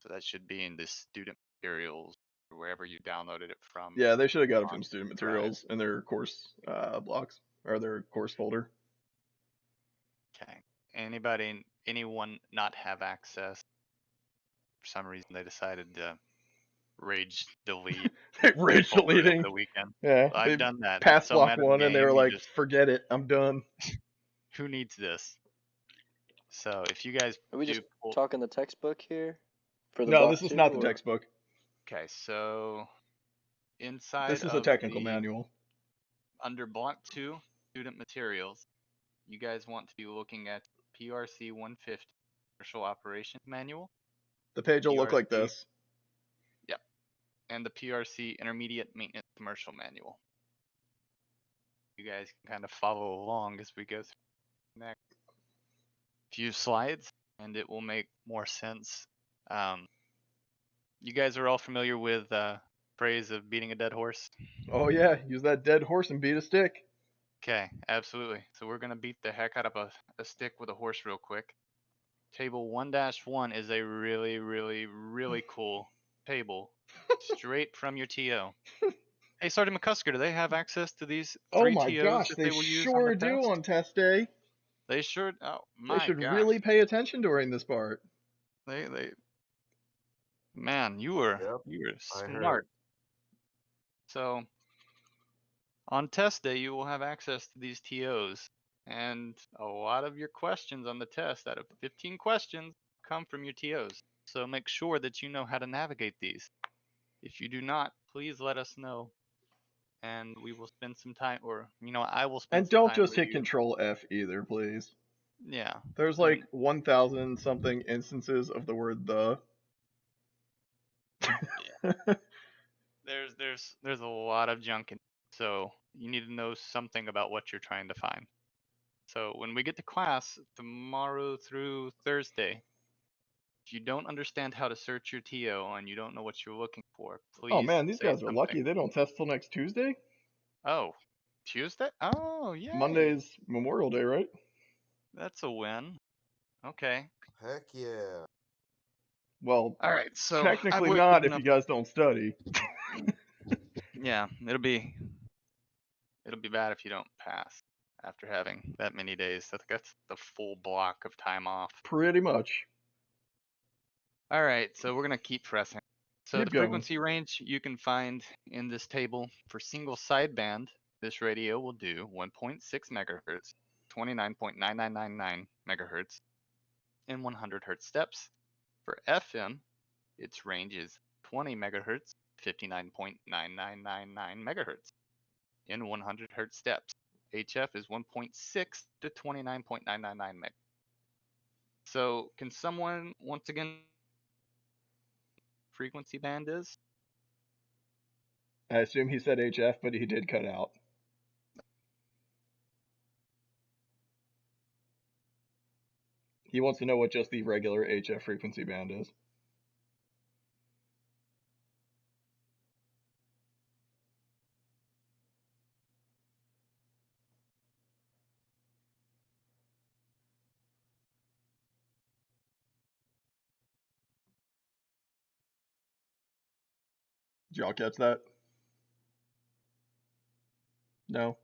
So that should be in the student materials or wherever you downloaded it from. Yeah, they should have got it from student materials in their course blocks or their course folder. Okay. Anyone not have access? For some reason, they decided to rage delete. Rage deleting. The weekend. Yeah, I've done that. Past so block 1, and they were like, "Forget it, I'm done." Who needs this? So if you guys are we just talking the textbook here? No, this is not the textbook. Okay, so inside this is a technical manual. Under Block 2, student materials, you guys want to be looking at PRC 150 Commercial Operations Manual. The page will look like this. Yep. And the PRC Intermediate Maintenance Commercial Manual. You guys can kind of follow along as we go through the next few slides, and it will make more sense. You guys are all familiar with phrase of beating a dead horse? Oh yeah, use that dead horse and beat a stick. Okay, absolutely. So we're going to beat the heck out of a stick with a horse real quick. Table 1-1 is a really, really, really cool table straight from your TO. Hey, Sergeant McCusker, do they have access to these Oh three my TOs gosh, that they they will use on sure the do test? on test day. They sure. Oh They my should gosh. really pay attention during this part. They. Man, you were Yep, I heard. smart. So on test day, you will have access to these TOs, and a lot of your questions on the test, out of 15 questions, come from your TOs. So make sure that you know how to navigate these. If you do not, please let us know, and we will spend some time, or I will spend And some don't time just with hit you. Control F either, please. Yeah. There's I like mean, 1,000 something instances of the word the. there's a lot of junk in, so you need to know something about what you're trying to find. So when we get to class tomorrow through Thursday, if you don't understand how to search your TO and you don't know what you're looking for, please Oh man, these say guys are something. lucky. They don't test till next Tuesday. Oh, Tuesday? Oh, yay. Monday's Memorial Day, right? That's a win. Okay. Heck yeah. Well, All right. So technically I've not woken if up. you guys don't study. Yeah, it'll be bad if you don't pass after having that many days. That's the full block of time off. Pretty much. All right, so we're gonna keep pressing. So Keep the going. frequency range you can find in this table for single sideband. This radio will do 1.6 megahertz, 29.9999 megahertz, in 100 hertz steps. For FM, its range is 20 megahertz, 59.9999 megahertz, in 100 hertz steps. HF is 1.6 to 29.999 meg. So can someone once again frequency band is? I assume he said HF, but he did cut out. He wants to know what just the regular HF frequency band is. Did y'all catch that? No?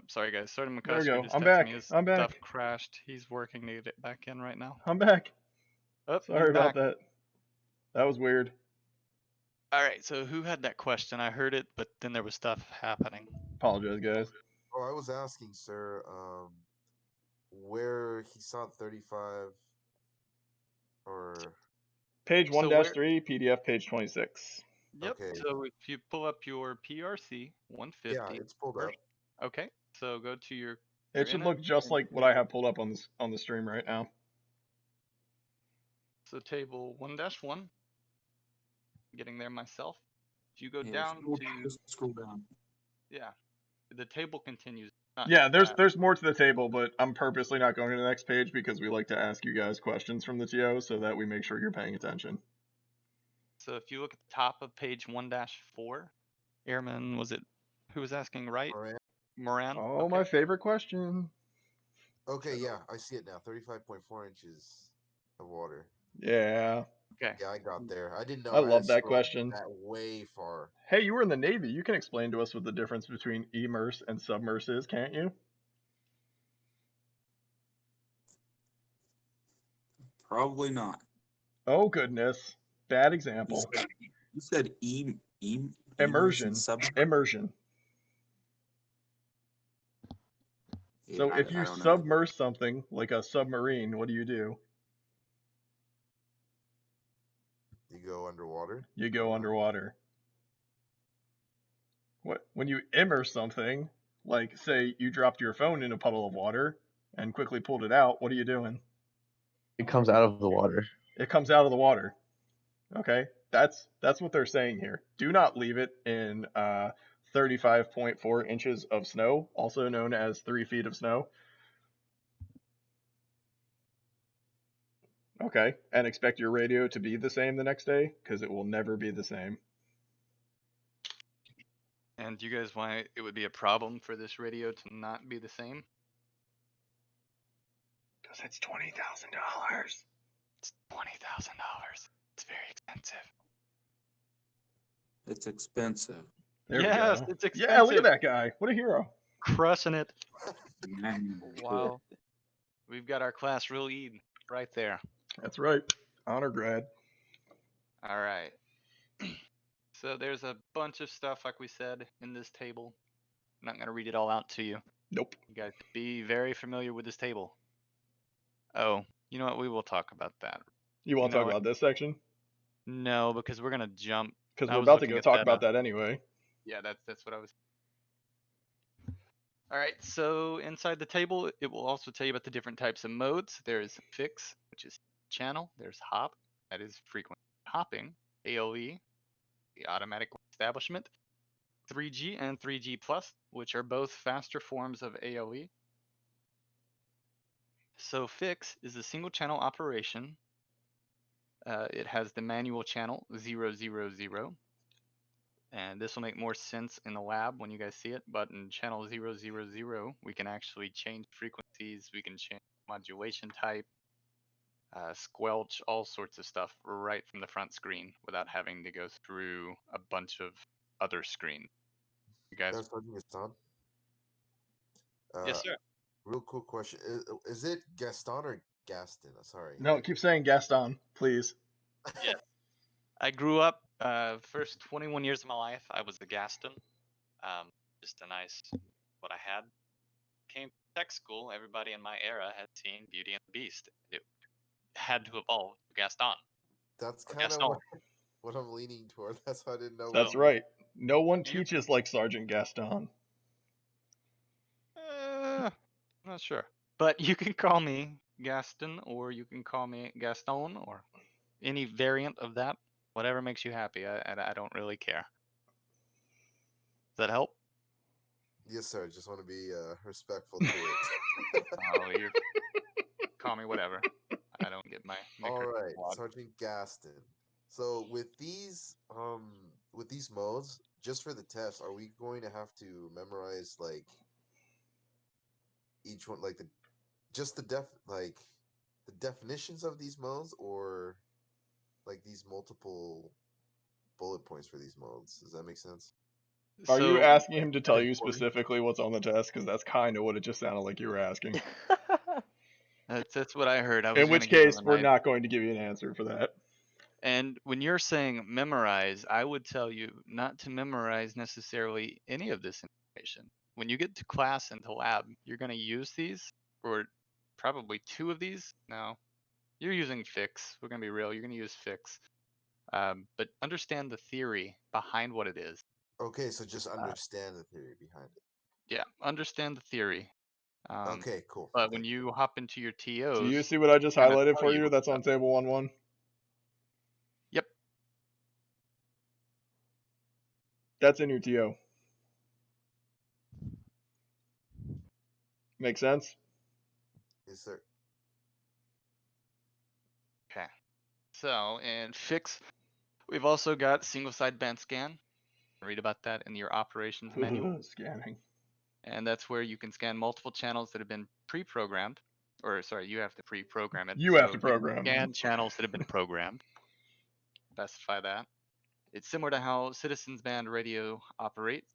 Sorry guys, Sergeant There we McCusker go. just I'm texted back. me. His I'm back. stuff crashed. He's working to get it back in right now. I'm back. Oh, Sorry he's about back. that. That was weird. All right, so who had that question? I heard it, but then there was stuff happening. Apologize, guys. Oh, I was asking, sir, where he saw 35 or Page So 1-3, PDF page 26. Yep. okay. So if you pull up your PRC 150. Yeah, it's pulled up. Okay. So go to your. It should look just like what I have pulled up on the stream right now. So table 1-1. Getting there myself. If you go Yeah, down to. just scroll down. Yeah. The table continues. Not Yeah, just that. there's more to the table, but I'm purposely not going to the next page because we like to ask you guys questions from the TO so that we make sure you're paying attention. So if you look at the top of page 1-4, Airman, was it who was asking, right? Moran. Oh, okay. my favorite question. Okay, yeah, I see it now. 35.4 inches of water. Yeah. Okay. Yeah, I got there. I didn't know. I had love that scrolled question. That way far. Hey, you were in the Navy. You can explain to us what the difference between immerse and submerse is, can't you? Probably not. Oh, goodness. Bad example. You said Immersion. Immersion. So Yeah, if I you don't know. submerge something like a submarine, what do? You go underwater. You go underwater. When you immerse something, like say you dropped your phone in a puddle of water and quickly pulled it out, what are you doing? It comes out of the water. It comes out of the water. Okay, that's what they're saying here. Do not leave it in 35.4 inches of snow, also known as 3 feet of snow. Okay, and expect your radio to be the same the next day, because it will never be the same. And do you guys why it would be a problem for this radio to not be the same? Because it's $20,000. It's $20,000. It's very expensive. It's expensive. There Yes, we go. it's expensive. Yeah, look at that guy. What a hero. Crushing it. Wow. We've got our class lead right there. That's right. Honor grad. All right. So there's a bunch of stuff, like we said, in this table. I'm not going to read it all out to you. Nope. You guys be very familiar with this table. Oh, you know what? We will talk about that. You want to know talk what? about this section? No, because we're going to jump. Because I we're was about to looking go at talk that, about that anyway. Yeah, that's what I was. All right, so inside the table, it will also tell you about the different types of modes. There's fix, which is channel. There's hop, that is frequent hopping. AOE, the automatic establishment. 3G and 3G plus, which are both faster forms of AOE. So fix is a single channel operation. It has the manual channel 000. And this will make more sense in the lab when you guys see it, but in channel 000, we can actually change frequencies, we can change modulation type, squelch, all sorts of stuff right from the front screen without having to go through a bunch of other screens. You guys? That's what it's on. Yes, sir. Real quick question: Is it Gaston or Gaston? Sorry. No, keep saying Gaston, please. Yeah. I grew up, first 21 years of my life, I was a Gaston. Just a nice, what I had. Came to tech school, everybody in my era had seen Beauty and the Beast. It had to evolve to Gaston. That's Or kind of Gaston. what I'm leaning toward. That's why I didn't know. That's right. No one teaches like Sergeant Gaston. Not sure. But you can call me Gaston, or you can call me Gaston, or any variant of that. Whatever makes you happy. I don't really care. Does that help? Yes, sir. Just want to be respectful to it. Oh, you call me whatever. I don't get my. All right, Sergeant Gaston. So with these modes, just for the test, are we going to have to memorize like each one, like the definitions of these modes, or like these multiple bullet points for these modes? Does that make sense? Are you asking him to tell you important. specifically what's on the test? Because that's kind of what it just sounded like you were asking. That's what I heard. In which case, we're not going to give you an answer for that. And when you're saying memorize, I would tell you not to memorize necessarily any of this information. When you get to class and to lab, you're going to use these, or probably 2 of these. No, you're using fix. We're going to be real. You're going to use fix. But understand the theory behind what it is. Okay, so just understand the theory behind it. Yeah, understand the theory. Okay, cool. But Thank when you hop into your TOs, Do you see what I just kinda highlighted tell for you? what That's stuff. on table 1-1. Yep. That's in your TO. Make sense? Yes, sir. Okay. So in fix, we've also got single sideband scan. Read about that in your operations manual. Scanning. And that's where you can scan multiple channels that have been pre-programmed. Or sorry, you have to pre-program it. You have to program them. Scan channels that have been programmed. Specify that. It's similar to how citizens band radio operates.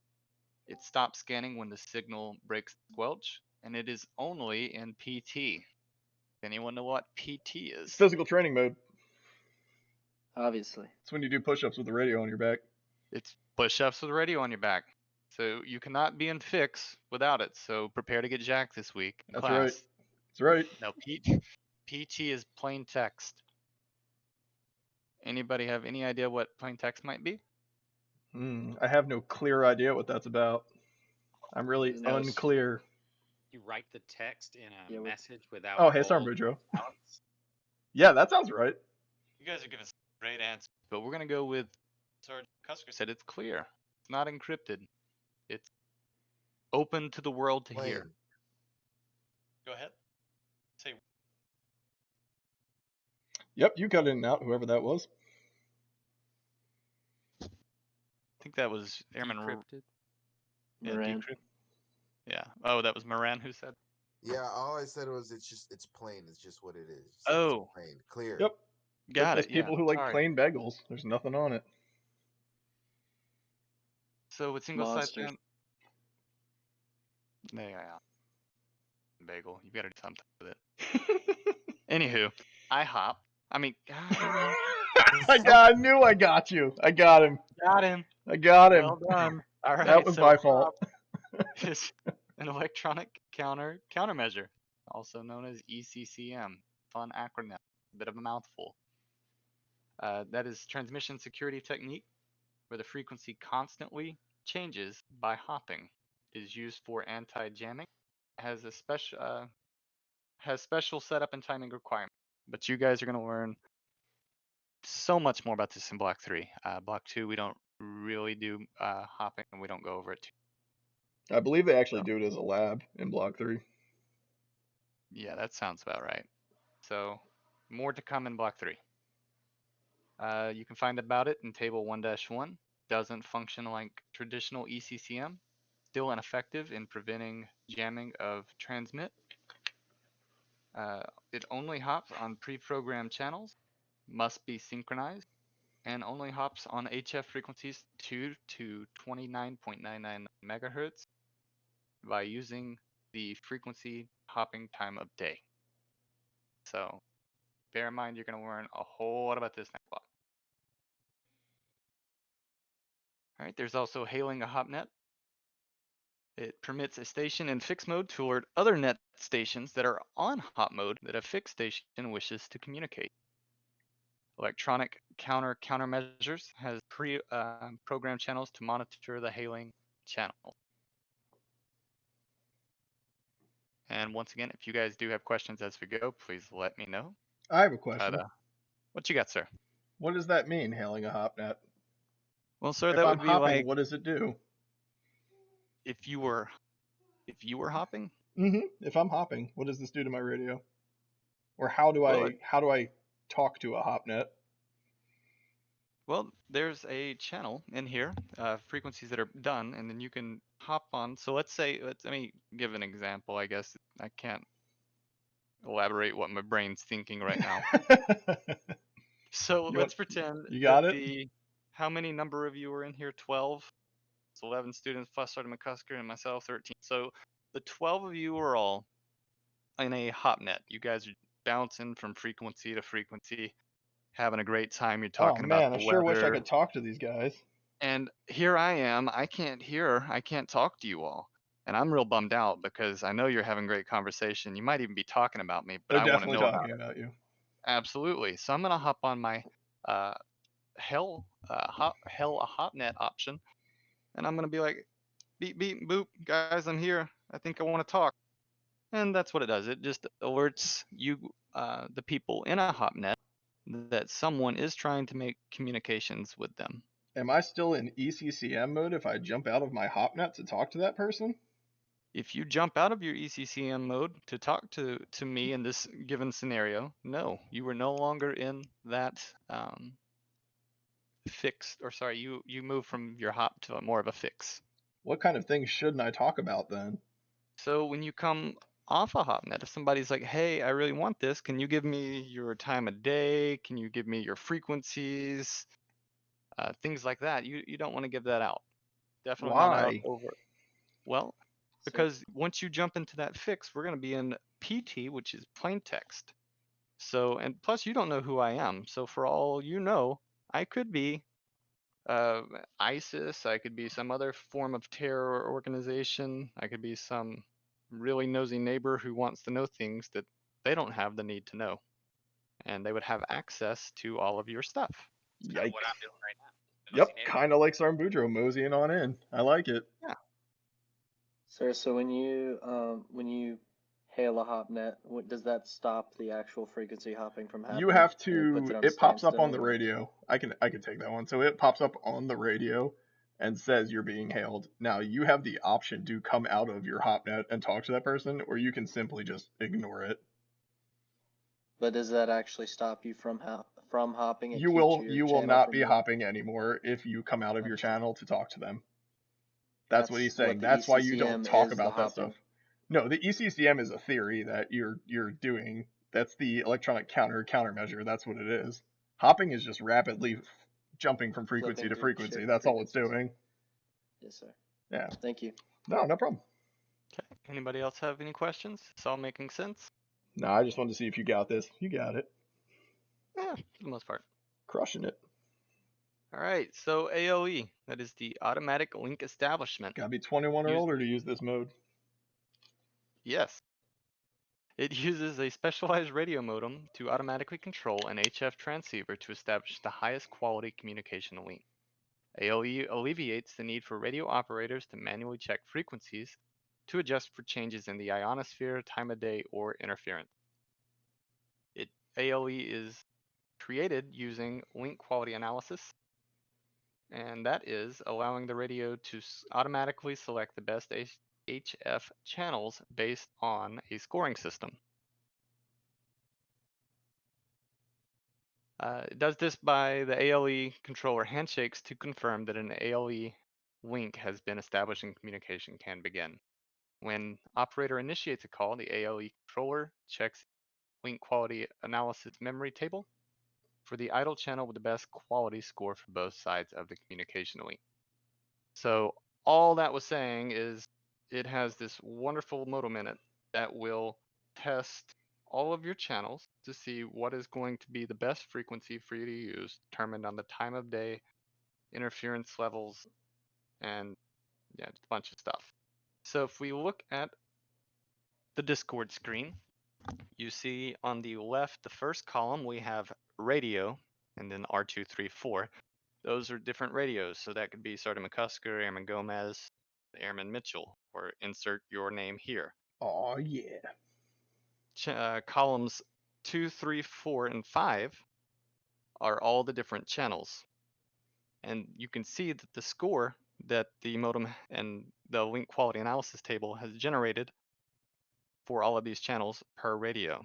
It stops scanning when the signal breaks the squelch, and it is only in PT. Anyone know what PT is? Physical training mode. Obviously. It's when you do push-ups with the radio on your back. It's push-ups with radio on your back. So you cannot be in fix without it. So prepare to get jacked this week in That's class. right. That's right. No, PT is plain text. Anybody have any idea what plain text might be? I have no clear idea what that's about. I'm really No, unclear. You write the text in a Yeah, message without Oh, hey, bold Storm Boudreaux. italics. Yeah, that sounds right. You guys are giving some great answers, but we're gonna go with Sergeant Cusker said it's clear. It's not encrypted. It's open to the world to hear. Plain. Go ahead. Say. Yep, you cut in and out, whoever that was. I think that was Airman. Decrypted. Yeah, Moran. yeah. Oh, that was Moran who said. Yeah, all I said was it's plain. It's just what it is. Just Oh. it's plain, clear. Yep. Got Those it. Yeah. people who like Sorry. plain bagels. There's nothing on it. So with single side Monsters. yeah. Bagel. You gotta do something with it. Anywho, IHOP. I mean, God, I knew I got you. I got him. got him. I got him. Well done. All right. That was so my fault. IHOP is an electronic countermeasure, also known as ECCM. Fun acronym. A bit of a mouthful. That is transmission security technique where the frequency constantly changes by hopping. It is used for anti-jamming. Has a special setup and timing requirement. But you guys are going to learn so much more about this in Block 3. Block 2, we don't really do hopping, and we don't go over it too. I believe they actually do it as a lab in Block 3. Yeah, that sounds about right. So more to come in Block 3. You can find about it in Table 1-1. Doesn't function like traditional ECCM. Still ineffective in preventing jamming of transmit. It only hops on pre-programmed channels, must be synchronized, and only hops on HF frequencies 2 to 29.99 megahertz by using the frequency hopping time of day. So bear in mind, you're going to learn a whole lot about this next block. All right, there's also hailing a hopnet. It permits a station in fixed mode to alert other net stations that are on hop mode that a fixed station wishes to communicate. Electronic countermeasures has programmed channels to monitor the hailing channel. And once again, if you guys do have questions as we go, please let me know. I have a question. What you got, sir? What does that mean, hailing a hopnet? Well, sir, If that I'm would be hopping, like what does it do? if you were hopping. If I'm hopping, what does this do to my radio? Or how do Well, I talk to a hopnet? Well, there's a channel in here, frequencies that are done, and then you can hop on. So let me give an example. I guess I can't elaborate what my brain's thinking right now. So let's pretend you got that it? how many number of you are in here? 12. It's 11 students plus Sergeant McCusker and myself, 13. So the 12 of you are all in a hopnet. You guys are bouncing from frequency to frequency, having a great time. You're talking about the I sure wish I weather. could talk to these guys. And here I am. I can't talk to you all. And I'm real bummed out because I know you're having great conversation. You might even be talking about me, but They're I want to definitely know about talking it. about you. Absolutely. So I'm gonna hop on my hell a hopnet option, and I'm gonna be like, beep beep boop, guys, I'm here. I think I want to talk. And that's what it does. It just alerts you, the people in a hopnet, that someone is trying to make communications with them. Am I still in ECCM mode if I jump out of my hopnet to talk to that person? If you jump out of your ECCM mode to talk to me in this given scenario, no, you are no longer in that fixed, or sorry, you move from your hop to more of a fix. What kind of things shouldn't I talk about then? So when you come off a hopnet, if somebody's like, hey, I really want this, can you give me your time of day? Can you give me your frequencies? Things like that. You don't want to give that out. Definitely not out Why? over. Well, because once you jump into that fix, we're going to be in PT, which is plain text. So, and plus you don't know who I am. So for all you know, I could be ISIS. I could be some other form of terror organization. I could be some really nosy neighbor who wants to know things that they don't have the need to know. And they would have access to all of your stuff. It's kind Yikes. of what I'm doing right now. Yep, kind of like Sarmbudro moseying on in. I like it. Yeah. Sir, so when you hail a hopnet, does that stop the actual frequency hopping from happening? You have And it puts to. it on It pops up standstill on the or- radio. I can take that one. So it pops up on the radio and says you're being hailed. Now you have the option to come out of your hopnet and talk to that person, or you can simply just ignore it. But does that actually stop you from hopping? It You keeps will your channel not from be being- hopping anymore if you come out of your Understood. channel to talk to them. That's what he's what saying. the That's why you ECCM don't talk is, the about that hopping. stuff. No, the ECCM is a theory that you're doing. That's the electronic countermeasure. That's what it is. Hopping is just rapidly jumping from frequency Flipping to through frequency. shifting That's all it's frequencies. doing. Yes, sir. Yeah. Thank you. No problem. Okay. Anybody else have any questions? It's all making sense? No, I just wanted to see if you got this. You got it. Yeah, for the most part. Crushing it. All right. So ALE, that is the automatic link establishment. Gotta be 21 or Use- older to use this mode. Yes. It uses a specialized radio modem to automatically control an HF transceiver to establish the highest quality communication link. ALE alleviates the need for radio operators to manually check frequencies to adjust for changes in the ionosphere, time of day, or interference. ALE is created using link quality analysis, and that is allowing the radio to automatically select the best HF channels based on a scoring system. It does this by the ALE controller handshakes to confirm that an ALE link has been established and communication can begin. When operator initiates a call, the ALE controller checks link quality analysis memory table for the idle channel with the best quality score for both sides of the communication link. So all that was saying is it has this wonderful modem in it that will test all of your channels to see what is going to be the best frequency for you to use, determined on the time of day, interference levels, and yeah, just a bunch of stuff. So if we look at the Discord screen, you see on the left, the first column, we have radio, and then R234. Those are different radios, so that could be Sergeant McCusker, Airman Gomez, Airman Mitchell, or insert your name here. Oh yeah. Columns 2, 3, 4, and 5 are all the different channels. And you can see that the score that the modem and the link quality analysis table has generated for all of these channels per radio.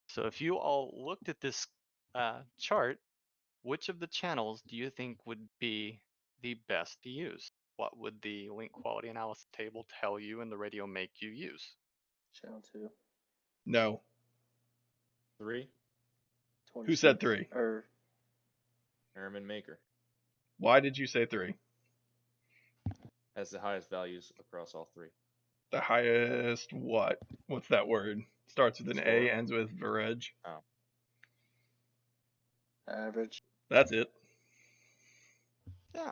So if you all looked at this chart, which of the channels do you think would be the best to use? What would the link quality analysis table tell you and the radio make you use? Channel 2. No. 3, Who said 26, 3? Or Airman Maker Why did you say 3? has the highest values across all 3. The highest what? What's that word? Starts with an Score. A, ends with Verej. average. That's it. Yeah.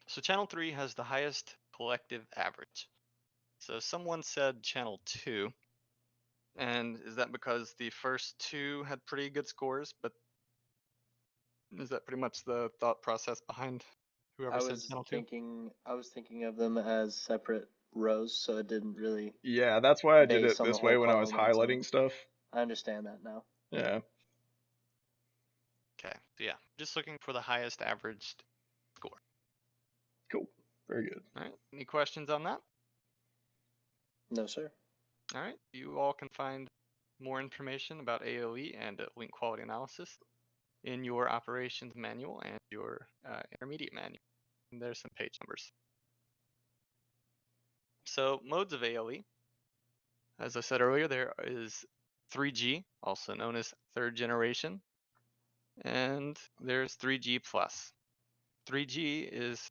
So channel 3 has the highest collective average. So someone said channel 2. And is that because the first 2 had pretty good scores, but is that pretty much the thought process behind whoever I said was channel 2? thinking of them as separate rows, so it didn't really. Yeah, that's why I did Based it on the this way whole when I was column on its own. highlighting stuff. I understand that now. Yeah. Okay, so yeah, just looking for the highest averaged score. Cool. Very good. All right, any questions on that? No, sir. All right, you all can find more information about AOE and link quality analysis in your operations manual and your intermediate manual. And there's some page numbers. So modes of ALE, as I said earlier, there is 3G, also known as third generation, and there's 3G plus. 3G is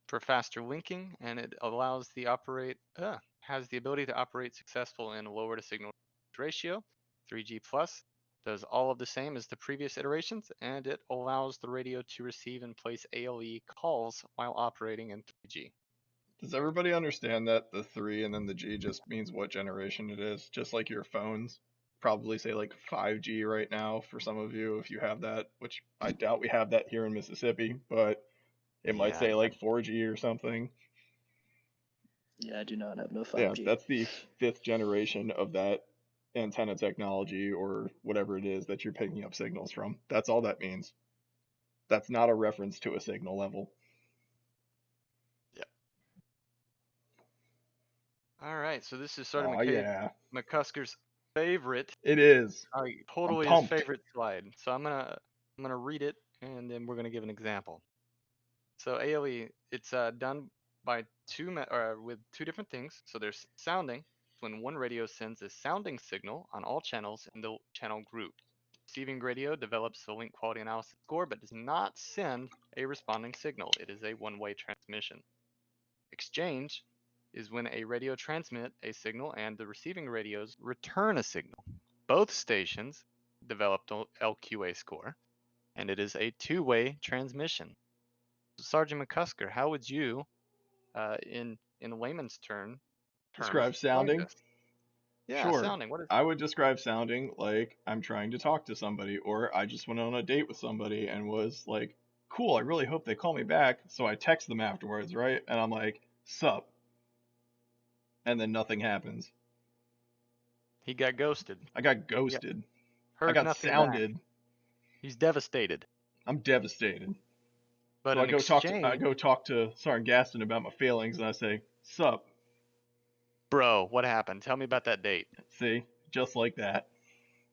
for faster linking, and it allows the has the ability to operate successful in lower to signal ratio, 3G plus. does all of the same as the previous iterations, and it allows the radio to receive and place ALE calls while operating in 3G. Does everybody understand that the 3 and then the G just means what generation it is? Just like your phones probably say like 5G right now for some of you if you have that, which I doubt we have that here in Mississippi, but it might Yeah, say like 4G or something. Yeah, I do not have no Yeah, 5G. that's the 5th generation of that antenna technology or whatever it is that you're picking up signals from. That's all that means. That's not a reference to a signal level. All right, so this is Sergeant Oh yeah, McCusker's favorite, it is. totally I'm his pumped. favorite slide. So I'm gonna read it, and then we're gonna give an example. So ALE, it's done by with two different things. So there's sounding, when one radio sends a sounding signal on all channels in the channel group. Receiving radio develops the link quality analysis score, but does not send a responding signal. It is a one-way transmission. Exchange is when a radio transmits a signal and the receiving radios return a signal. Both stations developed LQA score, and it is a two-way transmission. Sergeant McCusker, how would you, in layman's terms, Describe explain sounding? this? Yeah, Sure. sounding. What is? I would describe sounding like I'm trying to talk to somebody, or I just went on a date with somebody and was like, cool, I really hope they call me back. So I text them afterwards, right? And I'm like, sup. And then nothing happens. He got ghosted. I got ghosted. I Heard got nothing sounded. back. He's devastated. I'm devastated. But so in I go talk to Sergeant Gaston about my feelings, and I say, sup. Bro, what happened? Tell me about that date. See, just like that.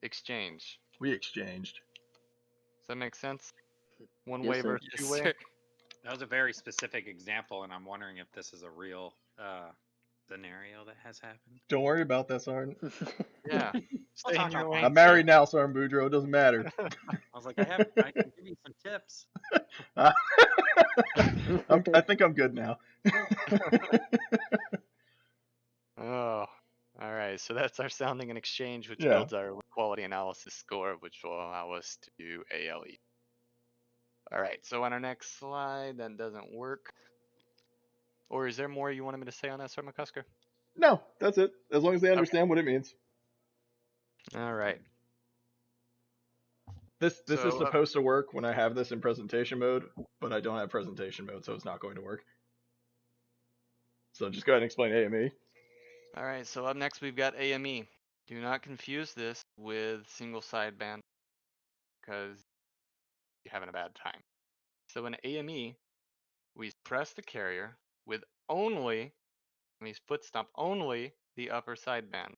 Exchange. We exchanged. Does that make sense? One Yes, way sir. versus Yes, two way. sir. That was a very specific example, and I'm wondering if this is a real scenario that has happened. Don't worry about that, Sergeant. Yeah. We'll Stay talk in your offline. lane. I'm married now, Sergeant Boudreaux. It doesn't matter. I was like, I can give you some tips. I think I'm good now. Oh, all right. So that's our sounding and exchange, which Yeah. builds our quality analysis score, which will allow us to do ALE. All right. So on our next slide, that doesn't work. Or is there more you wanted me to say on that, Sergeant McCusker? No, that's it. As long as they understand what it means. All right. This is So, supposed to work when I have this in presentation mode, but I don't have presentation mode, so it's not going to work. So just go ahead and explain AME. All right. So up next, we've got AME. Do not confuse this with single sideband because you're having a bad time. So in AME, we suppress the carrier with only, we foot stomp only the upper sideband.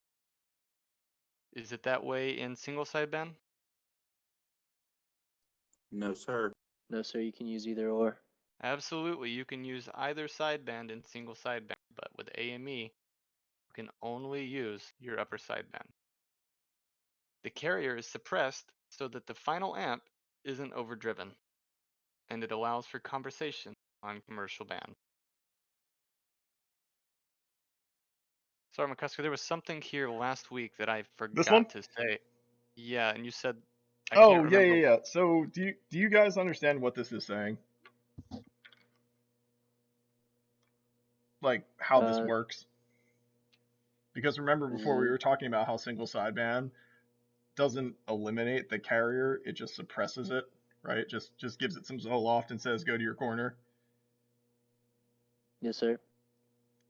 Is it that way in single sideband? No, sir. No, sir, you can use either or. Absolutely, you can use either sideband in single sideband, but with AME, you can only use your upper sideband. The carrier is suppressed so that the final amp isn't overdriven, and it allows for conversation on commercial band. Sorry, McCusker, there was something here last week that I forgot to say. Yeah, and you said I can't remember. Yeah. So do you guys understand what this is saying? Like how this works? Because remember before we were talking about how single sideband doesn't eliminate the carrier, it just suppresses it, right? Just gives it some Zoloft and says go to your corner. Yes, sir.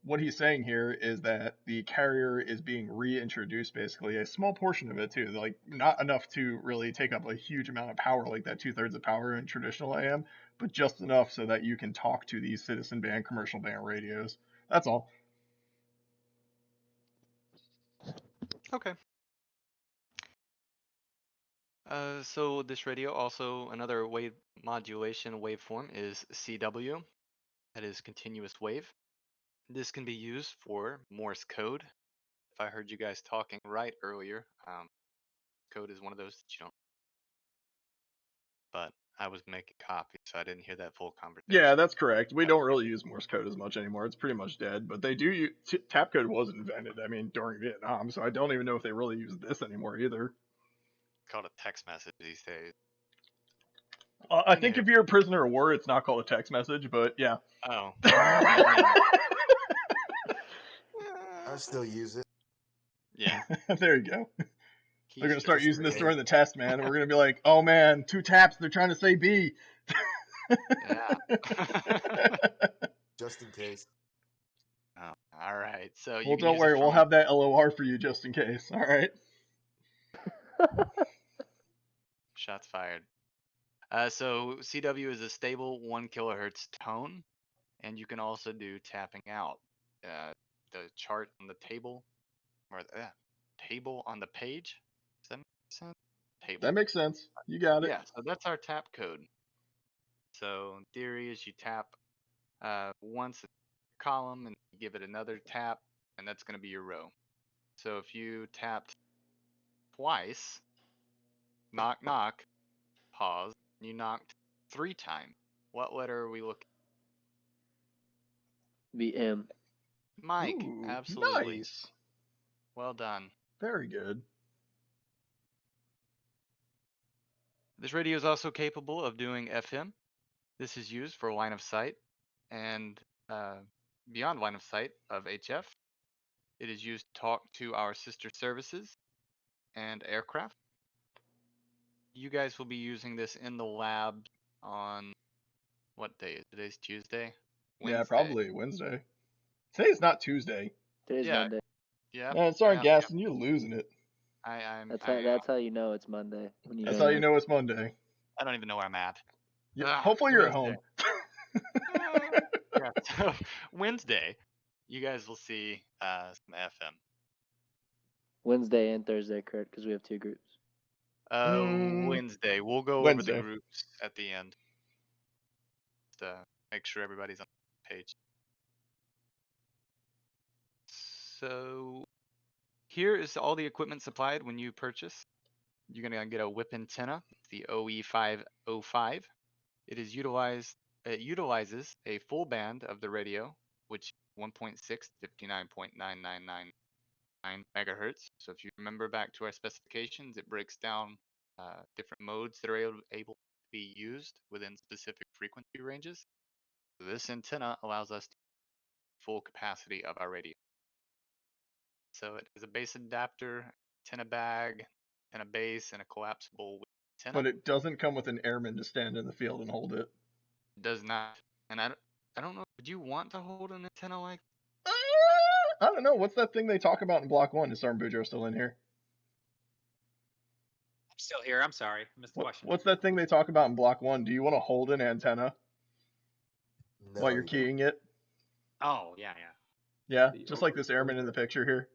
What he's saying here is that the carrier is being reintroduced, basically a small portion of it too, like not enough to really take up a huge amount of power, like that 2/3 of power in traditional AM, but just enough so that you can talk to these citizen band, commercial band radios. That's all. Okay. So this radio also, another wave modulation waveform is CW, that is continuous wave. This can be used for Morse code. If I heard you guys talking right earlier, code is one of those that you don't. But I was making copies, so I didn't hear that full conversation. Yeah, that's correct. We don't really use Morse code as much anymore. It's pretty much dead. But they do use tap code was invented. I mean, during Vietnam, so I don't even know if they really use this anymore either. called a text message these days. I think Anywho. if you're a prisoner of war, it's not called a text message, but yeah. Oh. I still use it. Yeah. There you go. They're gonna start Just using in this during case. the test, man, and we're gonna be like, "Oh man, 2 taps. They're trying to say B." Yeah. Just in case. Oh, all right. So you Well, can don't use it worry. We'll from have that LOR for you just in case. All right. shots fired. So CW is a stable 1 kilohertz tone, and you can also do tapping out. The chart on the table, or table on the page. Does that make sense? Table. That makes sense. You got it. Yeah. So that's our tap code. So in theory, is you tap once a column and give it another tap, and that's going to be your row. So if you tapped twice, knock knock, pause, and you knocked 3 times, what letter are we looking? Be M. Mike, Ooh, absolutely. nice. Well done. Very good. This radio is also capable of doing FM. This is used for line of sight and beyond line of sight of HF. It is used to talk to our sister services and aircraft. You guys will be using this in the lab on what day? Today's Tuesday? Wednesday. Yeah, probably Wednesday. Today's not Tuesday. Today's Yeah. Monday. Yep. Man, sorry, Yep. Gaston, you're losing it. That's how you know it's Monday. When you That's don't how you know it's Monday. I don't even know where I'm at. Yeah, hopefully you're at Wednesday. home. Yeah, so Wednesday, you guys will see some FM. Wednesday and Thursday, correct? Because we have 2 groups. Wednesday. We'll go over Wednesday. the groups at the end to make sure everybody's on the page. So here is all the equipment supplied when you purchase. You're gonna get a whip antenna, the OE505. It utilizes a full band of the radio, which 1.6 59.9999 megahertz. So if you remember back to our specifications, it breaks down different modes that are able to be used within specific frequency ranges. So this antenna allows us to full capacity of our radio. So it has a base adapter, antenna bag, antenna base, and a collapsible antenna. But it doesn't come with an airman to stand in the field and hold it. It does not. And I don't know, would you want to hold an antenna like I don't know. What's that thing they talk about in Block 1? Is Sergeant Boudreaux still in here? I'm still here. I'm sorry. I missed the question. What's that thing they talk about in Block 1? Do you want to hold an antenna No, while you're you don't. keying it? Oh, yeah, yeah. Yeah, The just like this airman in the picture here.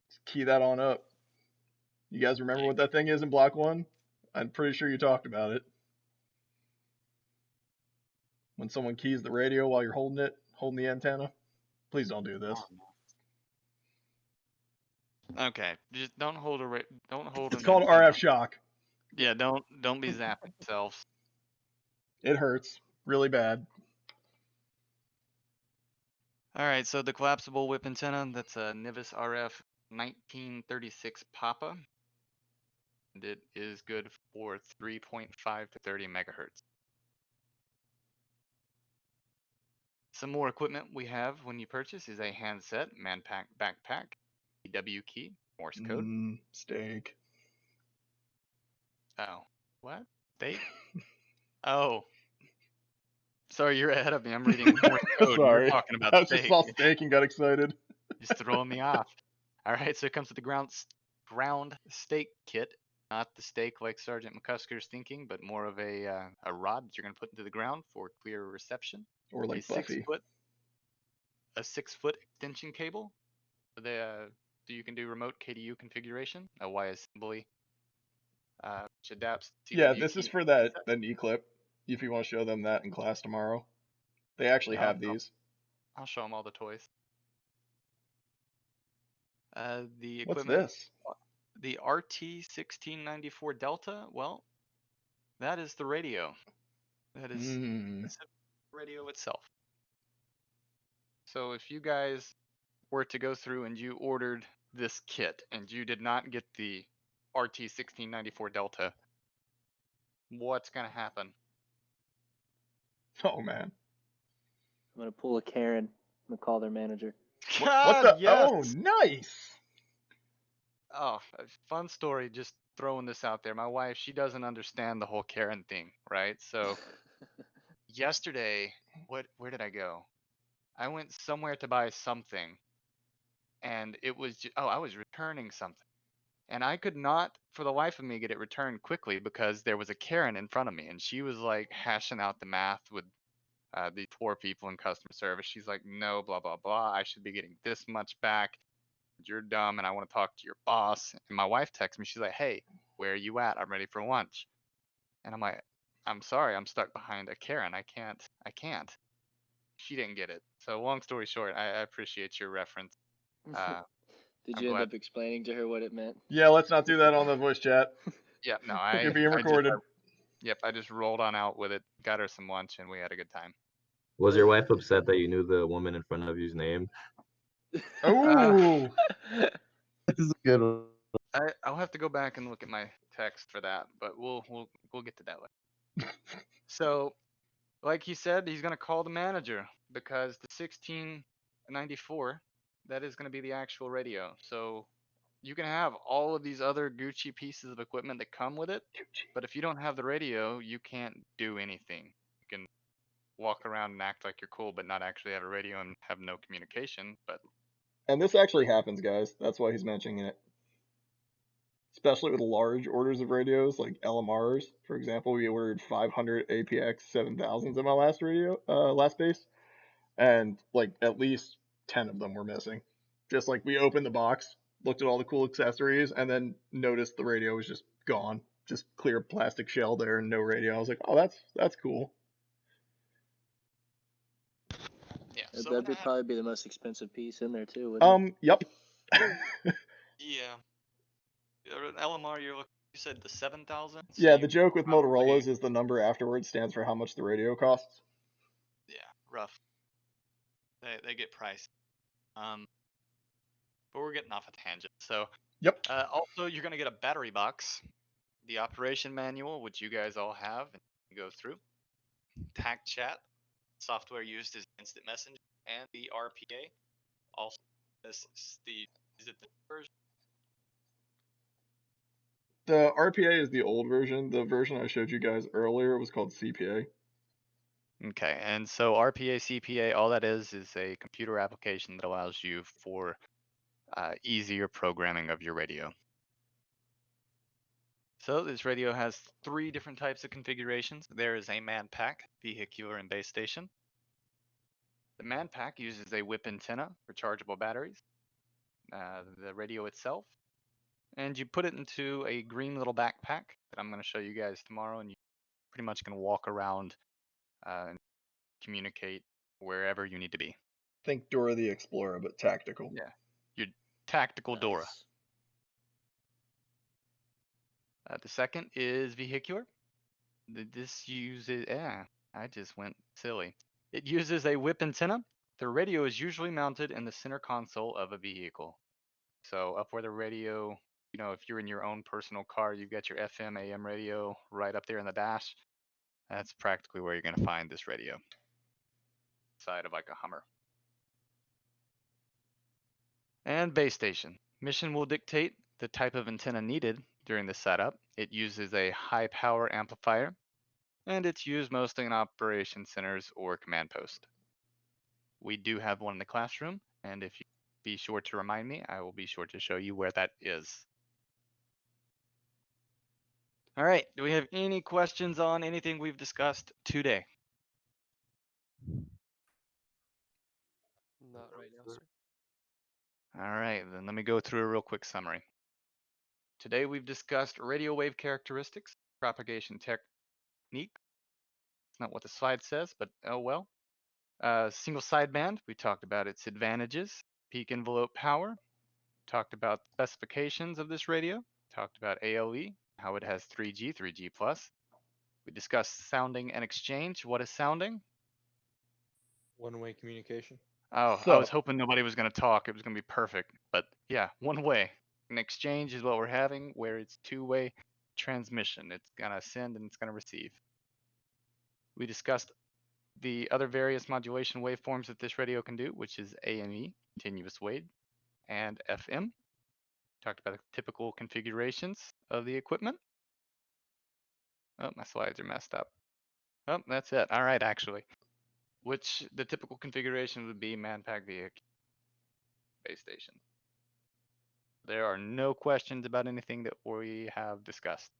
Just key that on up. You guys remember what that thing is in Block 1? I'm pretty sure you talked about it. When someone keys the radio while you're holding it, holding the antenna. Please don't do this. Okay, just don't hold don't hold It's an called antenna. RF shock. Yeah, don't be zapping yourselves. It hurts really bad. All right, so the collapsible whip antenna, that's a Nivis RF 1936 Papa. And it is good for 3.5 to 30 megahertz. Some more equipment we have when you purchase is a handset, manpack, backpack, EW key, Morse code. Steak. Oh, what? Steak? Oh. Sorry, you're ahead of me. I'm reading Morse code. Sorry. You're talking about I just steak. saw steak and got excited. Just throwing me off. All right, so it comes with the ground steak kit. Not the steak like Sergeant McCusker's thinking, but more of a rod that you're going to put into the ground for clear reception. Or like Buffy. A 6-foot extension cable. So you can do remote KDU configuration. A Y assembly, which adapts. Yeah, this is for that knee clip. If you want to show them that in class tomorrow, they actually have these. I'll show them all the toys. The What's equipment. this? The RT1694 Delta. Well, that is the radio. That is the radio itself. So if you guys were to go through and you ordered this kit and you did not get the RT1694 Delta, what's going to happen? Oh man. I'm gonna pull a Karen. I'm gonna call their manager. What the? Yes! Oh, nice. Oh, a fun story. Just throwing this out there. My wife, she doesn't understand the whole Karen thing, right? So yesterday, where did I go? I went somewhere to buy something, and it was I was returning something, and I could not, for the life of me, get it returned quickly because there was a Karen in front of me, and she was like hashing out the math with the poor people in customer service. She's like, no, blah blah blah. I should be getting this much back. You're dumb, and I want to talk to your boss. And my wife texts me. She's like, hey, where are you at? I'm ready for lunch. And I'm like, I'm sorry, I'm stuck behind a Karen. I can't. She didn't get it. So long story short, I appreciate your reference. Did I'm you end glad. up explaining to her what it meant? Yeah, let's not do that on the voice chat. Yep, no, You're being recorded. Yep, I just rolled on out with it, got her some lunch, and we had a good time. Was your wife upset that you knew the woman in front of you's name? Oh. This is a good one. I'll have to go back and look at my text for that, but we'll get to that later. So, like he said, he's gonna call the manager because the 1694, that is gonna be the actual radio. So you can have all of these other Gucci pieces of equipment that come with it, but if you don't have the radio, you can't do anything. You can walk around and act like you're cool, but not actually have a radio and have no communication. But And this actually happens, guys. That's why he's mentioning it. Especially with large orders of radios, like LMRs, for example. We ordered 500 APX 7000s in my last base, and like at least 10 of them were missing. Just like we opened the box, looked at all the cool accessories, and then noticed the radio was just gone. Just clear plastic shell there and no radio. I was like, oh, that's cool. yeah, so That'd probably be the most expensive piece in there too, wouldn't it? Yep. yeah, an LMR. You said the 7000. Yeah, the joke with probably- Motorola's is the number afterwards stands for how much the radio costs. Yeah, rough. They get priced. But we're getting off a tangent. So Yep. also, you're gonna get a battery box, the operation manual, which you guys all have and go through. TAC chat, software used as instant messenger, and the RPA. Also, is it the version? The RPA is the old version. The version I showed you guys earlier was called CPA. Okay, and so RPA, CPA, all that is a computer application that allows you for easier programming of your radio. So this radio has 3 different types of configurations. There is a man pack, vehicular, and base station. The man pack uses a whip antenna, rechargeable batteries, the radio itself, and you put it into a green little backpack that I'm going to show you guys tomorrow, and you pretty much can walk around and communicate wherever you need to be. Think Dora the Explorer, but tactical. Yeah, your tactical Dora. The second is vehicular. This uses, I just went silly. It uses a whip antenna. The radio is usually mounted in the center console of a vehicle. So up where the radio, if you're in your own personal car, you've got your FM, AM radio right up there in the dash. That's practically where you're going to find this radio. Side of like a Hummer. And base station. Mission will dictate the type of antenna needed during the setup. It uses a high power amplifier, and it's used mostly in operation centers or command post. We do have one in the classroom, and if you be sure to remind me, I will be sure to show you where that is. All right, do we have any questions on anything we've discussed today? Not right now, sir. All right, then let me go through a real quick summary. Today we've discussed radio wave characteristics, propagation technique. It's not what the slide says, but oh well. Single sideband, we talked about its advantages. Peak envelope power, talked about specifications of this radio, talked about ALE, how it has 3G, 3G+. We discussed sounding and exchange. What is sounding? One-way communication. Oh, I So- was hoping nobody was going to talk. It was going to be perfect. But yeah, one way. An exchange is what we're having, where it's two-way transmission. It's going to send and it's going to receive. We discussed the other various modulation waveforms that this radio can do, which is AME, continuous wave, and FM. Talked about the typical configurations of the equipment. Oh, my slides are messed up. Oh, that's it. All right, actually. Which the typical configuration would be man-packed vehicle, base station. There are no questions about anything that we have discussed.